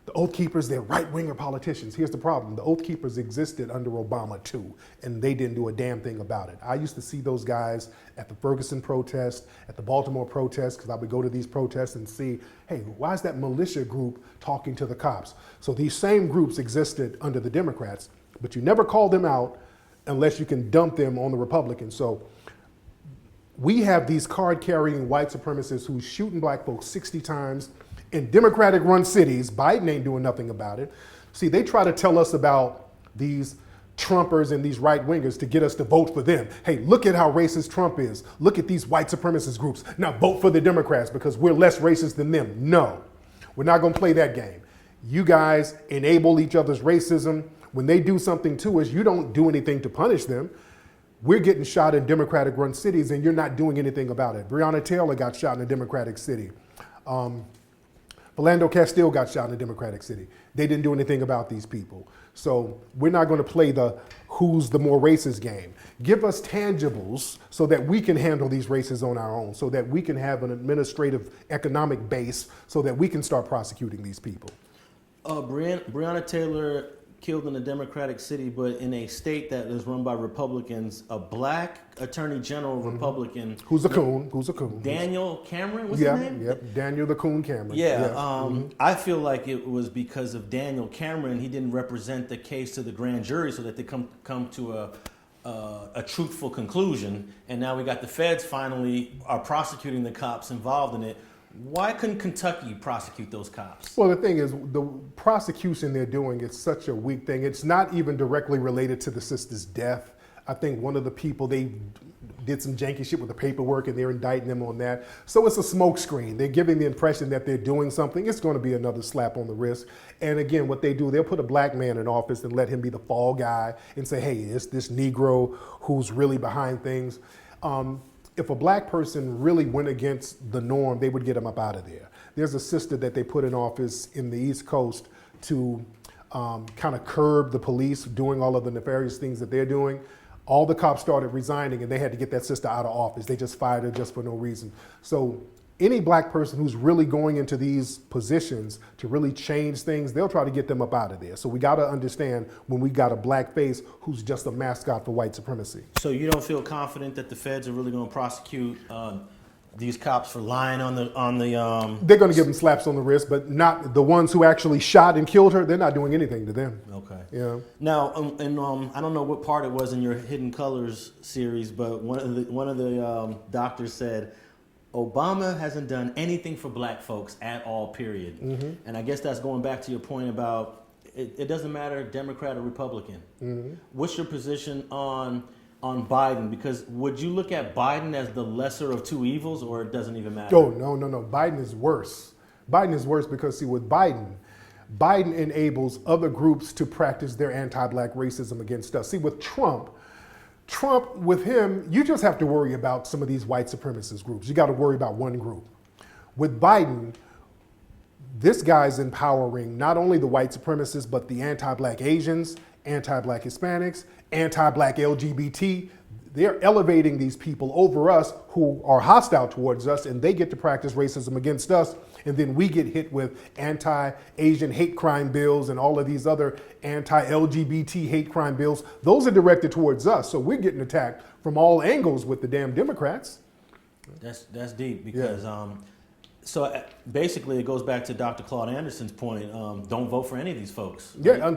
The Oath Keepers, they're right-winger politicians. Here's the problem. The Oath Keepers existed under Obama, too, and they didn't do a damn thing about it. I used to see those guys at the Ferguson protest, at the Baltimore protest, because I would go to these protests and see, hey, why is that militia group talking to the cops? So these same groups existed under the Democrats, but you never called them out unless you can dump them on the Republicans. So we have these card-carrying white supremacists who's shooting black folks 60 times in Democratic-run cities. Biden ain't doing nothing about it. See, they try to tell us about these Trumpers and these right-wingers to get us to vote for them. Hey, look at how racist Trump is. Look at these white supremacist groups. Now vote for the Democrats because we're less racist than them. No, we're not gonna play that game. You guys enable each other's racism. When they do something to us, you don't do anything to punish them. We're getting shot in Democratic-run cities and you're not doing anything about it. Breonna Taylor got shot in a Democratic city. Philando Castile got shot in a Democratic city. They didn't do anything about these people. So we're not going to play the who's the more racist game. Give us tangibles so that we can handle these races on our own, so that we can have an administrative economic base so that we can start prosecuting these people. Breonna Taylor killed in a Democratic city, but in a state that is run by Republicans, a black attorney general Republican. Who's a coon? Daniel Cameron, what's his name? Yep, Daniel the Coon Cameron. I feel like it was because of Daniel Cameron. He didn't represent the case to the grand jury so that they come to a truthful conclusion. And now we got the feds finally are prosecuting the cops involved in it. Why couldn't Kentucky prosecute those cops? Well, the thing is, the prosecution they're doing is such a weak thing. It's not even directly related to the sister's death. I think one of the people, they did some janky shit with the paperwork and they're indicting them on that. So it's a smokescreen. They're giving the impression that they're doing something. It's going to be another slap on the wrist. And again, what they do, they'll put a black man in office and let him be the fall guy and say, hey, it's this Negro who's really behind things. If a black person really went against the norm, they would get him up out of there. There's a sister that they put in office in the East Coast to kind of curb the police doing all of the nefarious things that they're doing. All the cops started resigning and they had to get that sister out of office. They just fired her just for no reason. So any black person who's really going into these positions to really change things, they'll try to get them up out of there. So we got to understand when we got a black face who's just a mascot for white supremacy. So you don't feel confident that the feds are really going to prosecute these cops for lying on the They're going to give them slaps on the wrist, but not the ones who actually shot and killed her. They're not doing anything to them. Okay. Yeah. Now, I don't know what part it was in your Hidden Colors series, but one of the doctors said, Obama hasn't done anything for black folks at all, period. Mm-hmm. And I guess that's going back to your point about it doesn't matter Democrat or Republican. Mm-hmm. What's your position on Biden? Because would you look at Biden as the lesser of two evils, or it doesn't even matter? Oh, no. Biden is worse. Biden is worse because, see, with Biden enables other groups to practice their anti-black racism against us. See, with Trump, with him, you just have to worry about some of these white supremacist groups. You got to worry about one group. With Biden, this guy's empowering not only the white supremacists, but the anti-black Asians, anti-black Hispanics, anti-black LGBT. They're elevating these people over us who are hostile towards us, and they get to practice racism against us. And then we get hit with anti-Asian hate crime bills and all of these other anti-LGBT hate crime bills. Those are directed towards us. So we're getting attacked from all angles with the damn Democrats. That's deep because so basically it goes back to Dr. Claude Anderson's point. Don't vote for any of these folks. Right? Yeah,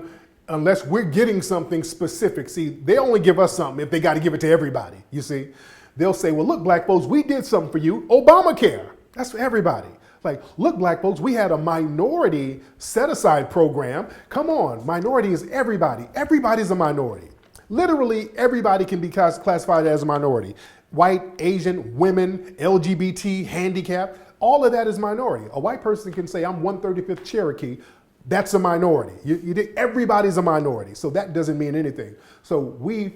unless we're getting something specific. See, they only give us something if they got to give it to everybody, you see. They'll say, well, look, black folks, we did something for you. Obamacare. That's for everybody. Like, look, black folks, we had a minority set-aside program. Come on, minority is everybody. Everybody's a minority. Literally, everybody can be classified as a minority. White, Asian, women, LGBT, handicapped, all of that is minority. A white person can say, I'm 135th Cherokee. That's a minority. Everybody's a minority, so that doesn't mean anything. So we've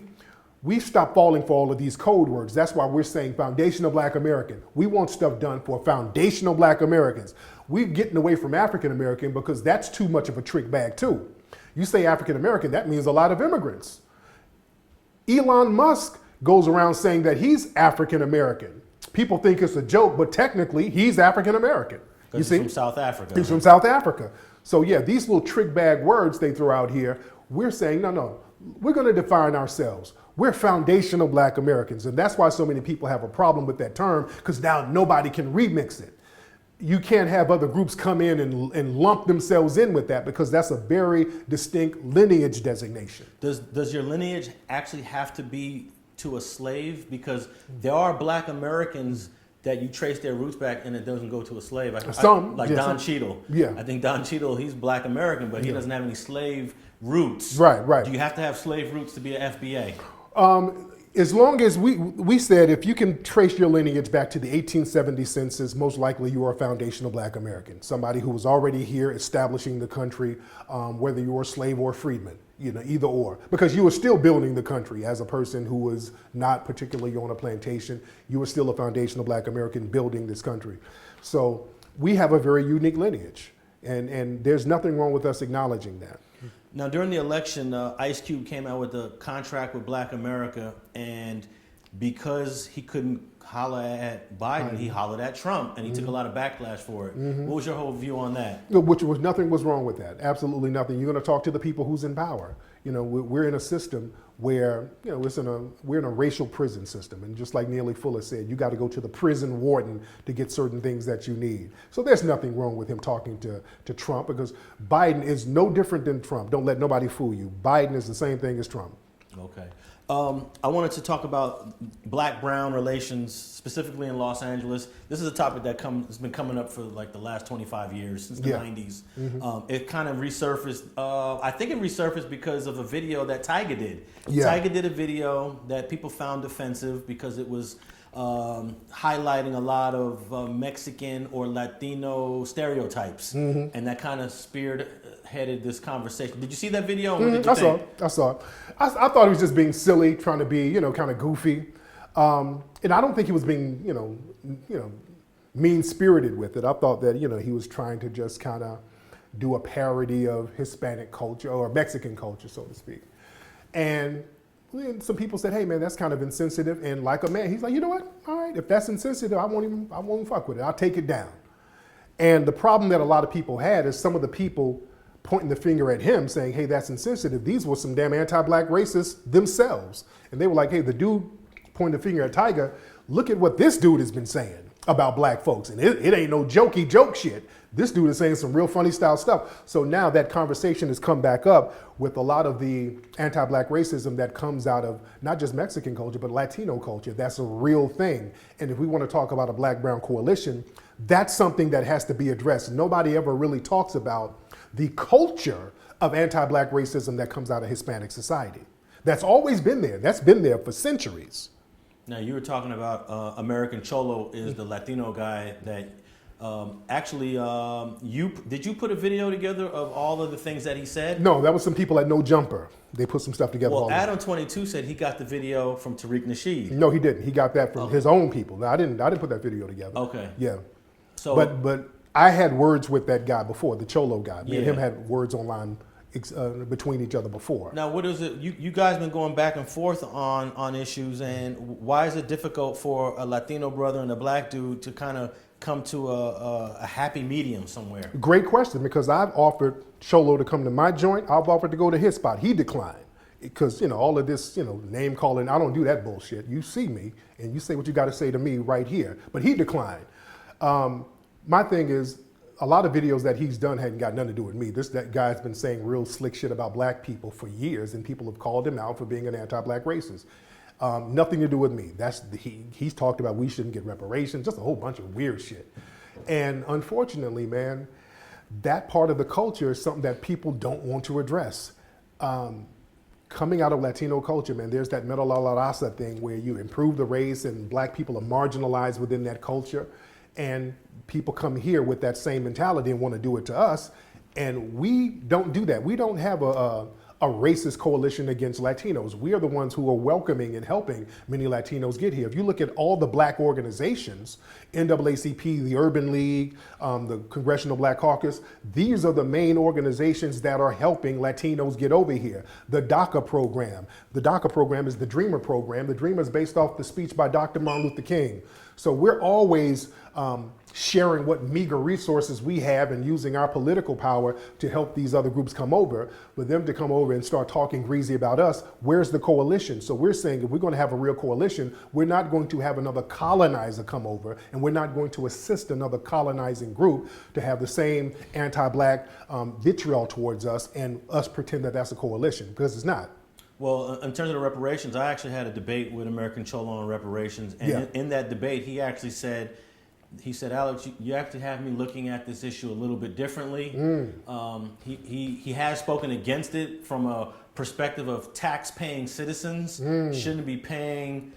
stopped falling for all of these code words. That's why we're saying foundational black American. We want stuff done for foundational black Americans. We're getting away from African American because that's too much of a trick bag too. You say African American, that means a lot of immigrants. Elon Musk goes around saying that he's African American. People think it's a joke, but technically he's African American. He's from South Africa. He's from South Africa. So yeah, these little trick bag words they throw out here, we're saying, no, we're going to define ourselves. We're foundational black Americans. And that's why so many people have a problem with that term, because now nobody can remix it. You can't have other groups come in and lump themselves in with that, because that's a very distinct lineage designation. Does your lineage actually have to be to a slave? Because there are black Americans that you trace their roots back and it doesn't go to a slave. Don Cheadle. Yeah. I think Don Cheadle, he's black American, but he doesn't have any slave roots. Right. Do you have to have slave roots to be an FBA? As long as we said if you can trace your lineage back to the 1870 census, most likely you are a foundational black American, somebody who was already here establishing the country, whether you were a slave or a freedman, either or, because you were still building the country as a person who was not particularly on a plantation. You were still a foundational black American building this country. So we have a very unique lineage, and there's nothing wrong with us acknowledging that. Now, during the election, Ice Cube came out with a contract with Black America, and because he couldn't holler at Biden, he hollered at Trump, and he took a lot of backlash for it. What was your whole view on that? Which was nothing was wrong with that. Absolutely nothing. You're going to talk to the people who's in power. We're in a system where we're in a racial prison system, and just like Neely Fuller said, you got to go to the prison warden to get certain things that you need. So there's nothing wrong with him talking to Trump, because Biden is no different than Trump. Don't let nobody fool you. Biden is the same thing as Trump. Okay. I wanted to talk about black-brown relations, specifically in Los Angeles. This is a topic that has been coming up for like the last 25 years, since the 90s. It kind of resurfaced. I think it resurfaced because of a video that Tyga did. Tyga did a video that people found offensive because it was highlighting a lot of Mexican or Latino stereotypes, and that kind of spearheaded this conversation. Did you see that video? I saw it. I thought he was just being silly, trying to be, kind of goofy, and I don't think he was being, mean-spirited with it. I thought that, he was trying to just kind of do a parody of Hispanic culture or Mexican culture, so to speak, and some people said, "Hey, man, that's kind of insensitive." And like a man, he's like, "You know what? All right, if that's insensitive, I won't even fuck with it. I'll take it down." And the problem that a lot of people had is some of the people pointing the finger at him saying, "Hey, that's insensitive." These were some damn anti-black racists themselves. And they were like, "Hey, the dude pointing the finger at Tyga, look at what this dude has been saying about black folks. And it ain't no jokey joke shit. This dude is saying some real funny style stuff." So now that conversation has come back up with a lot of the anti-black racism that comes out of not just Mexican culture, but Latino culture. That's a real thing. And if we want to talk about a black-brown coalition, that's something that has to be addressed. Nobody ever really talks about the culture of anti-black racism that comes out of Hispanic society. That's always been there. That's been there for centuries. Now, you were talking about American Cholo is the Latino guy that did you put a video together of all of the things that he said? No, that was some people at No Jumper. They put some stuff together. Well, Adam 22 said he got the video from Tariq Nasheed. No, he didn't. He got that from his own people. No, I didn't put that video together. Okay. Yeah. So, but I had words with that guy before, the Cholo guy. Me and him had words online between each other before. Now, what is it? You guys been going back and forth on issues, and why is it difficult for a Latino brother and a black dude to kind of come to a happy medium somewhere? Great question, because I've offered Cholo to come to my joint. I've offered to go to his spot. He declined. Because, all of this, name calling, I don't do that bullshit. You see me and you say what you got to say to me right here. But he declined. My thing is, a lot of videos that he's done hadn't got nothing to do with me. That guy's been saying real slick shit about black people for years, and people have called him out for being an anti-black racist. Nothing to do with me. He's talked about we shouldn't get reparations, just a whole bunch of weird shit. And unfortunately, man, that part of the culture is something that people don't want to address. Coming out of Latino culture, man, there's that meta la raza thing where you improve the race and black people are marginalized within that culture. And people come here with that same mentality and want to do it to us. And we don't do that. We don't have a racist coalition against Latinos. We are the ones who are welcoming and helping many Latinos get here. If you look at all the black organizations, NAACP, the Urban League, the Congressional Black Caucus, these are the main organizations that are helping Latinos get over here. The DACA program. The DACA program is the Dreamer program. The Dreamer is based off the speech by Dr. Martin Luther King. So we're always sharing what meager resources we have and using our political power to help these other groups come over. For them to come over and start talking greasy about us, where's the coalition? So we're saying if we're going to have a real coalition, we're not going to have another colonizer come over, and we're not going to assist another colonizing group to have the same anti-black vitriol towards us and us pretend that that's a coalition, because it's not. Well, in terms of the reparations, I actually had a debate with American Cholo on reparations, and in that debate, he actually said, "Alex, you actually have me looking at this issue a little bit differently." He has spoken against it from a perspective of tax-paying citizens shouldn't be paying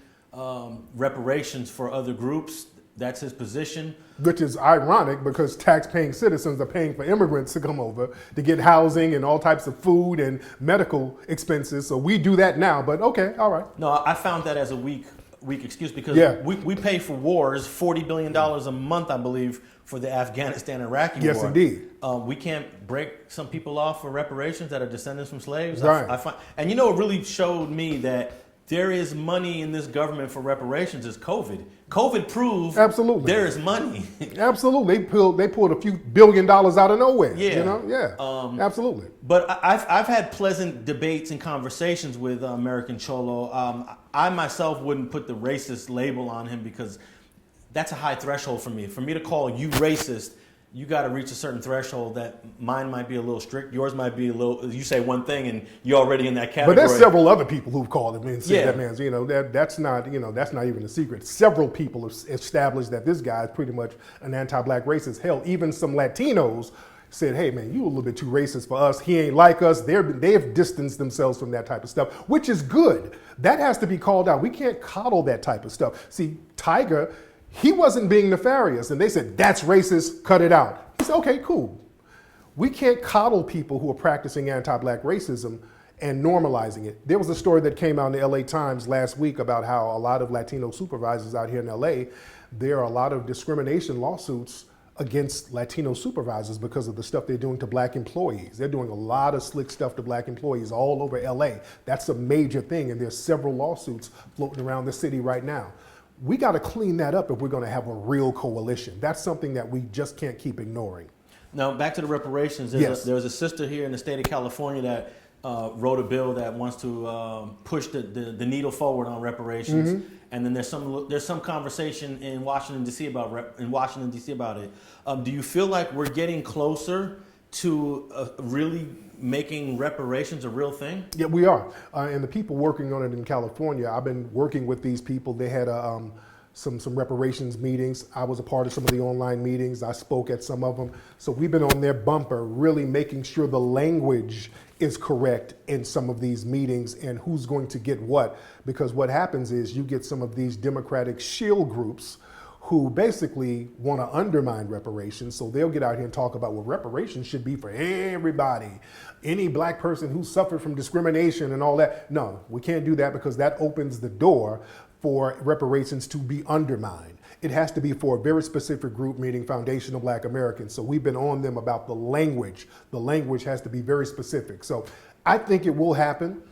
reparations for other groups. That's his position. Which is ironic, because tax-paying citizens are paying for immigrants to come over to get housing and all types of food and medical expenses. So we do that now, but okay, all right. No, I found that as a weak weak excuse because Yeah. we pay for wars $40 billion a month, I believe, for the Afghanistan Iraqi war. Yes, indeed. We can't break some people off for reparations that are descendants from slaves. Right. I find, and you know, it really showed me that there is money in this government for reparations is COVID. COVID proved Absolutely. there is money. Absolutely. They pulled a few $1 billion out of nowhere. Yeah. You know? Yeah. Absolutely. But I've had pleasant debates and conversations with American Cholo. I myself wouldn't put the racist label on him because that's a high threshold for me. For me to call you racist, you got to reach a certain threshold that mine might be a little strict. Yours might be a little, you say one thing and you're already in that category. But there's several other people who've called him and said Yeah. that man's, that's not even a secret. Several people have established that this guy is pretty much an anti-black racist. Hell, even some Latinos said, hey man, you a little bit too racist for us. He ain't like us. They have distanced themselves from that type of stuff, which is good. That has to be called out. We can't coddle that type of stuff. See, Tiger, he wasn't being nefarious, and they said, that's racist, cut it out. He said, okay, cool. We can't coddle people who are practicing anti-black racism and normalizing it. There was a story that came out in the LA Times last week about how a lot of Latino supervisors out here in LA, there are a lot of discrimination lawsuits against Latino supervisors because of the stuff they're doing to black employees. They're doing a lot of slick stuff to black employees all over LA. That's a major thing, and there's several lawsuits floating around the city right now. We got to clean that up if we're going to have a real coalition. That's something that we just can't keep ignoring. Now, back to the reparations. There was a sister here in the state of California that wrote a bill that wants to push the needle forward on reparations. Mm-hmm. And then there's some conversation in Washington D.C. about it. Do you feel like we're getting closer to really making reparations a real thing? Yeah, we are. And the people working on it in California, I've been working with these people. They had some reparations meetings. I was a part of some of the online meetings. I spoke at some of them. So we've been on their bumper, really making sure the language is correct in some of these meetings and who's going to get what. Because what happens is you get some of these Democratic shield groups who basically want to undermine reparations. So they'll get out here and talk about what reparations should be for everybody. Any black person who suffered from discrimination and all that. No, we can't do that because that opens the door for reparations to be undermined. It has to be for a very specific group, meaning foundational black Americans. So we've been on them about the language. The language has to be very specific. So I think it will happen.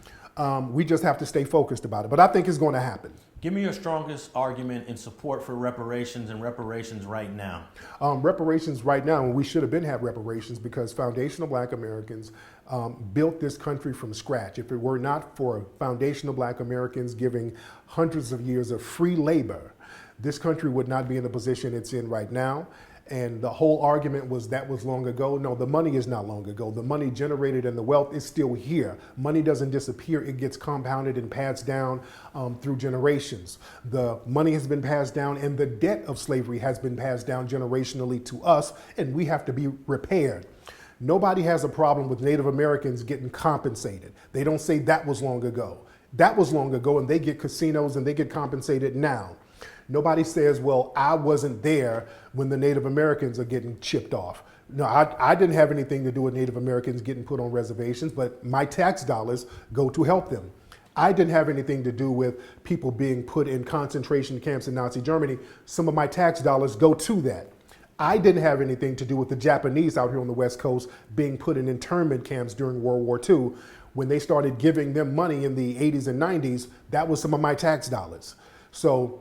We just have to stay focused about it. But I think it's going to happen. Give me your strongest argument in support for reparations and reparations right now. Reparations right now, and we should have been had reparations because foundational black Americans built this country from scratch. If it were not for foundational black Americans giving hundreds of years of free labor, this country would not be in the position it's in right now. And the whole argument was that was long ago. No, the money is not long ago. The money generated and the wealth is still here. Money doesn't disappear. It gets compounded and passed down through generations. The money has been passed down and the debt of slavery has been passed down generationally to us, and we have to be repaired. Nobody has a problem with Native Americans getting compensated. They don't say that was long ago. That was long ago, and they get casinos and they get compensated now. Nobody says, well, I wasn't there when the Native Americans are getting chipped off. No, I didn't have anything to do with Native Americans getting put on reservations, but my tax dollars go to help them. I didn't have anything to do with people being put in concentration camps in Nazi Germany. Some of my tax dollars go to that. I didn't have anything to do with the Japanese out here on the West Coast being put in internment camps during World War II. When they started giving them money in the 80s and 90s, that was some of my tax dollars. So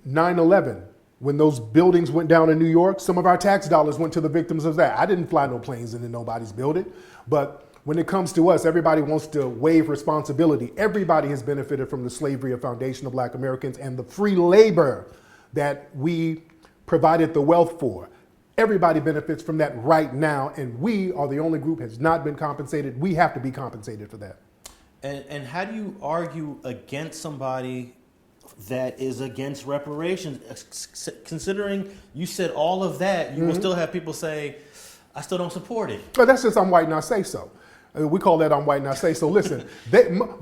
9/11, when those buildings went down in New York, some of our tax dollars went to the victims of that. I didn't fly no planes into nobody's building. But when it comes to us, everybody wants to waive responsibility. Everybody has benefited from the slavery of foundational black Americans and the free labor that we provided the wealth for. Everybody benefits from that right now, and we are the only group has not been compensated. We have to be compensated for that. And how do you argue against somebody that is against reparations? Considering you said all of that, you will still have people say, I still don't support it. Well, that's just I'm white and I say so. We call that I'm white and I say so. Listen,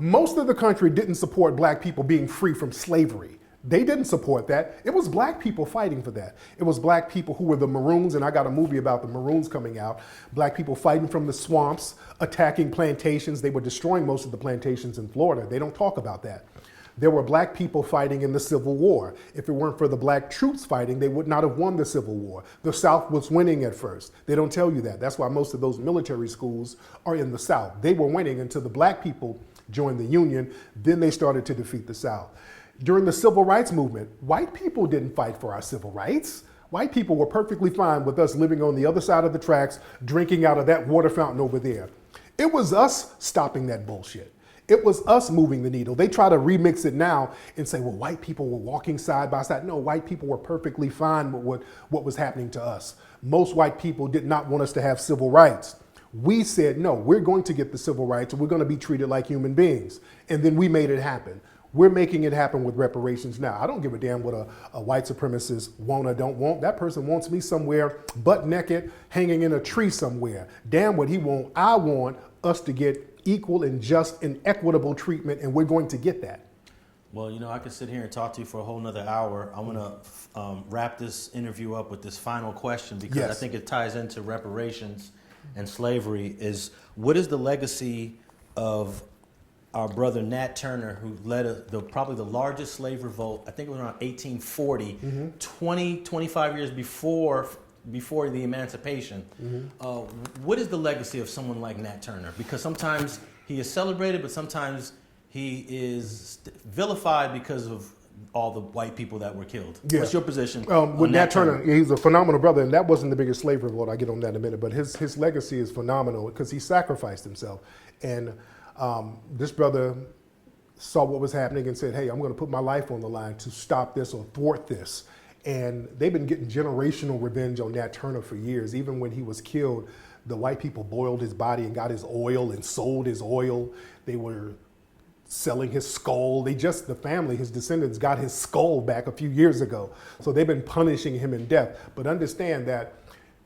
most of the country didn't support black people being free from slavery. They didn't support that. It was black people fighting for that. It was black people who were the Maroons, and I got a movie about the Maroons coming out. Black people fighting from the swamps, attacking plantations. They were destroying most of the plantations in Florida. They don't talk about that. There were black people fighting in the Civil War. If it weren't for the black troops fighting, they would not have won the Civil War. The South was winning at first. They don't tell you that. That's why most of those military schools are in the South. They were winning until the black people joined the Union. Then they started to defeat the South. During the Civil Rights Movement, white people didn't fight for our civil rights. White people were perfectly fine with us living on the other side of the tracks, drinking out of that water fountain over there. It was us stopping that bullshit. It was us moving the needle. They try to remix it now and say, well, white people were walking side by side. No, white people were perfectly fine with what was happening to us. Most white people did not want us to have civil rights. We said, no, we're going to get the civil rights and we're going to be treated like human beings. And then we made it happen. We're making it happen with reparations now. I don't give a damn what a white supremacist want or don't want. That person wants me somewhere butt naked, hanging in a tree somewhere. Damn what he want. I want us to get equal and just and equitable treatment, and we're going to get that. Well, you know, I could sit here and talk to you for a whole nother hour. I want to wrap this interview up with this final question because Yes. I think it ties into reparations and slavery. Is what is the legacy of our brother Nat Turner, who led probably the largest slave revolt? I think it was around 1840, 25 years before the emancipation. What is the legacy of someone like Nat Turner? Because sometimes he is celebrated, but sometimes he is vilified because of all the white people that were killed. Yeah. What's your position With on Nat Turner? He's a phenomenal brother, and that wasn't the biggest slave revolt. I get on that in a minute, but his legacy is phenomenal because he sacrificed himself. And this brother saw what was happening and said, hey, I'm going to put my life on the line to stop this or thwart this. And they've been getting generational revenge on Nat Turner for years. Even when he was killed, the white people boiled his body and got his oil and sold his oil. They were selling his skull. The family, his descendants, got his skull back a few years ago. So they've been punishing him in death. But understand that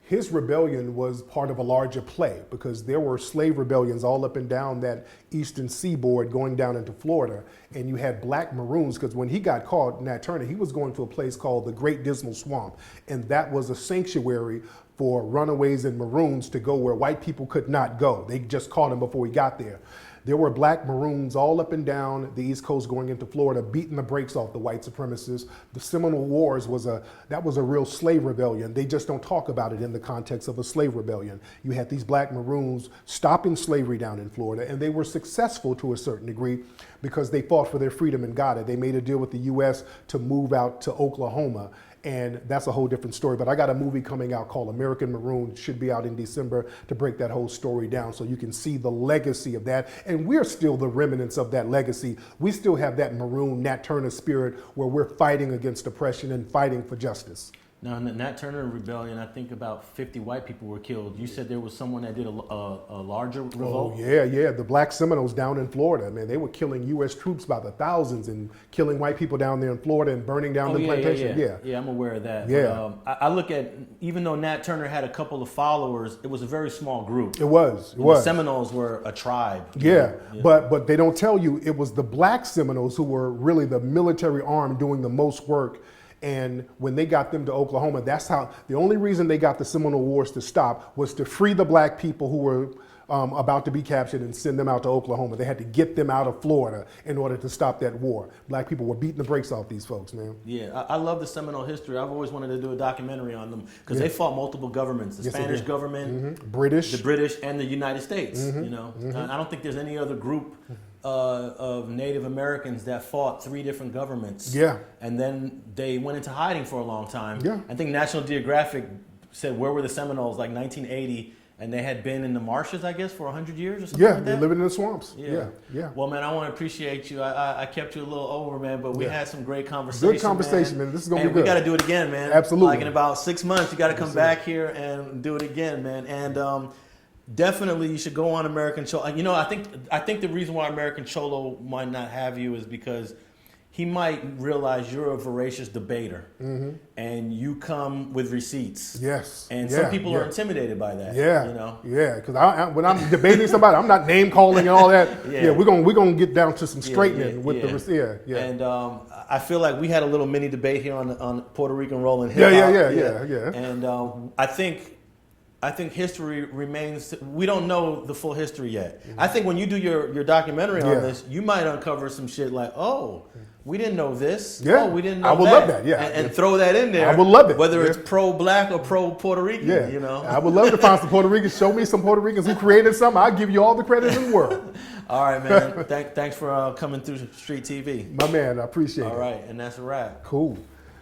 his rebellion was part of a larger play because there were slave rebellions all up and down that eastern seaboard going down into Florida. And you had black maroons because when he got caught, Nat Turner, he was going to a place called the Great Dismal Swamp. And that was a sanctuary for runaways and maroons to go where white people could not go. They just caught him before he got there. There were black maroons all up and down the East Coast going into Florida, beating the brakes off the white supremacists. The Seminole Wars was a real slave rebellion. They just don't talk about it in the context of a slave rebellion. You had these black maroons stopping slavery down in Florida, and they were successful to a certain degree because they fought for their freedom and got it. They made a deal with the U.S. to move out to Oklahoma. And that's a whole different story. But I got a movie coming out called American Maroon, should be out in December, to break that whole story down so you can see the legacy of that. And we're still the remnants of that legacy. We still have that maroon Nat Turner spirit where we're fighting against oppression and fighting for justice. Now, in the Nat Turner rebellion, I think about 50 white people were killed. You said there was someone that did a larger revolt? Oh, yeah. The black Seminoles down in Florida, man, they were killing U.S. troops by the thousands and killing white people down there in Florida and burning down the plantation. Yeah, I'm aware of that. Yeah. But, I look at, even though Nat Turner had a couple of followers, it was a very small group. It was. The Seminoles were a tribe. Yeah. But they don't tell you it was the black Seminoles who were really the military arm doing the most work. And when they got them to Oklahoma, that's how, the only reason they got the Seminole Wars to stop was to free the black people who were about to be captured and send them out to Oklahoma. They had to get them out of Florida in order to stop that war. Black people were beating the brakes off these folks, man. Yeah, I love the Seminole history. I've always wanted to do a documentary on them because they fought multiple governments, the Spanish government, the British, and the United States. You know, I don't think there's any other group of Native Americans that fought 3 different governments. Yeah. And then they went into hiding for a long time. Yeah. I think National Geographic said, where were the Seminoles, like 1980, and they had been in the marshes, I guess, for 100 years or something like that? Yeah, they're living in the swamps. Yeah. Well, man, I want to appreciate you. I kept you a little over, man, but we had some great conversation. Good conversation, man. This is going to be good. We got to do it again, man. Absolutely. Like in about 6 months, you got to come back here and do it again, man. And definitely, you should go on American Cholo. You know, I think the reason why American Cholo might not have you is because he might realize you're a voracious debater, and you come with receipts. Yes. And some people are intimidated by that. Yeah. You know. Yeah, because when I'm debating somebody, I'm not name calling and all that. We're gonna get down to some straightening with the receipts. Yeah. And I feel like we had a little mini debate here on Puerto Rican rolling hip hop. Yeah. And I I think history remains. We don't know the full history yet. I think when you do your documentary on this, you might uncover some shit like, oh, we didn't know this. Yeah. Oh, we didn't know I would that. love that, yeah. And throw that in there. I would love it. Whether Yeah. it's pro-black or pro-Puerto Rican, Yeah, you know. I would love to find some Puerto Ricans. Show me some Puerto Ricans who created something. I'll give you all the credit in the world. All right, man. Thanks for coming through Street TV. My man, I appreciate it. All right, and that's a wrap. Cool.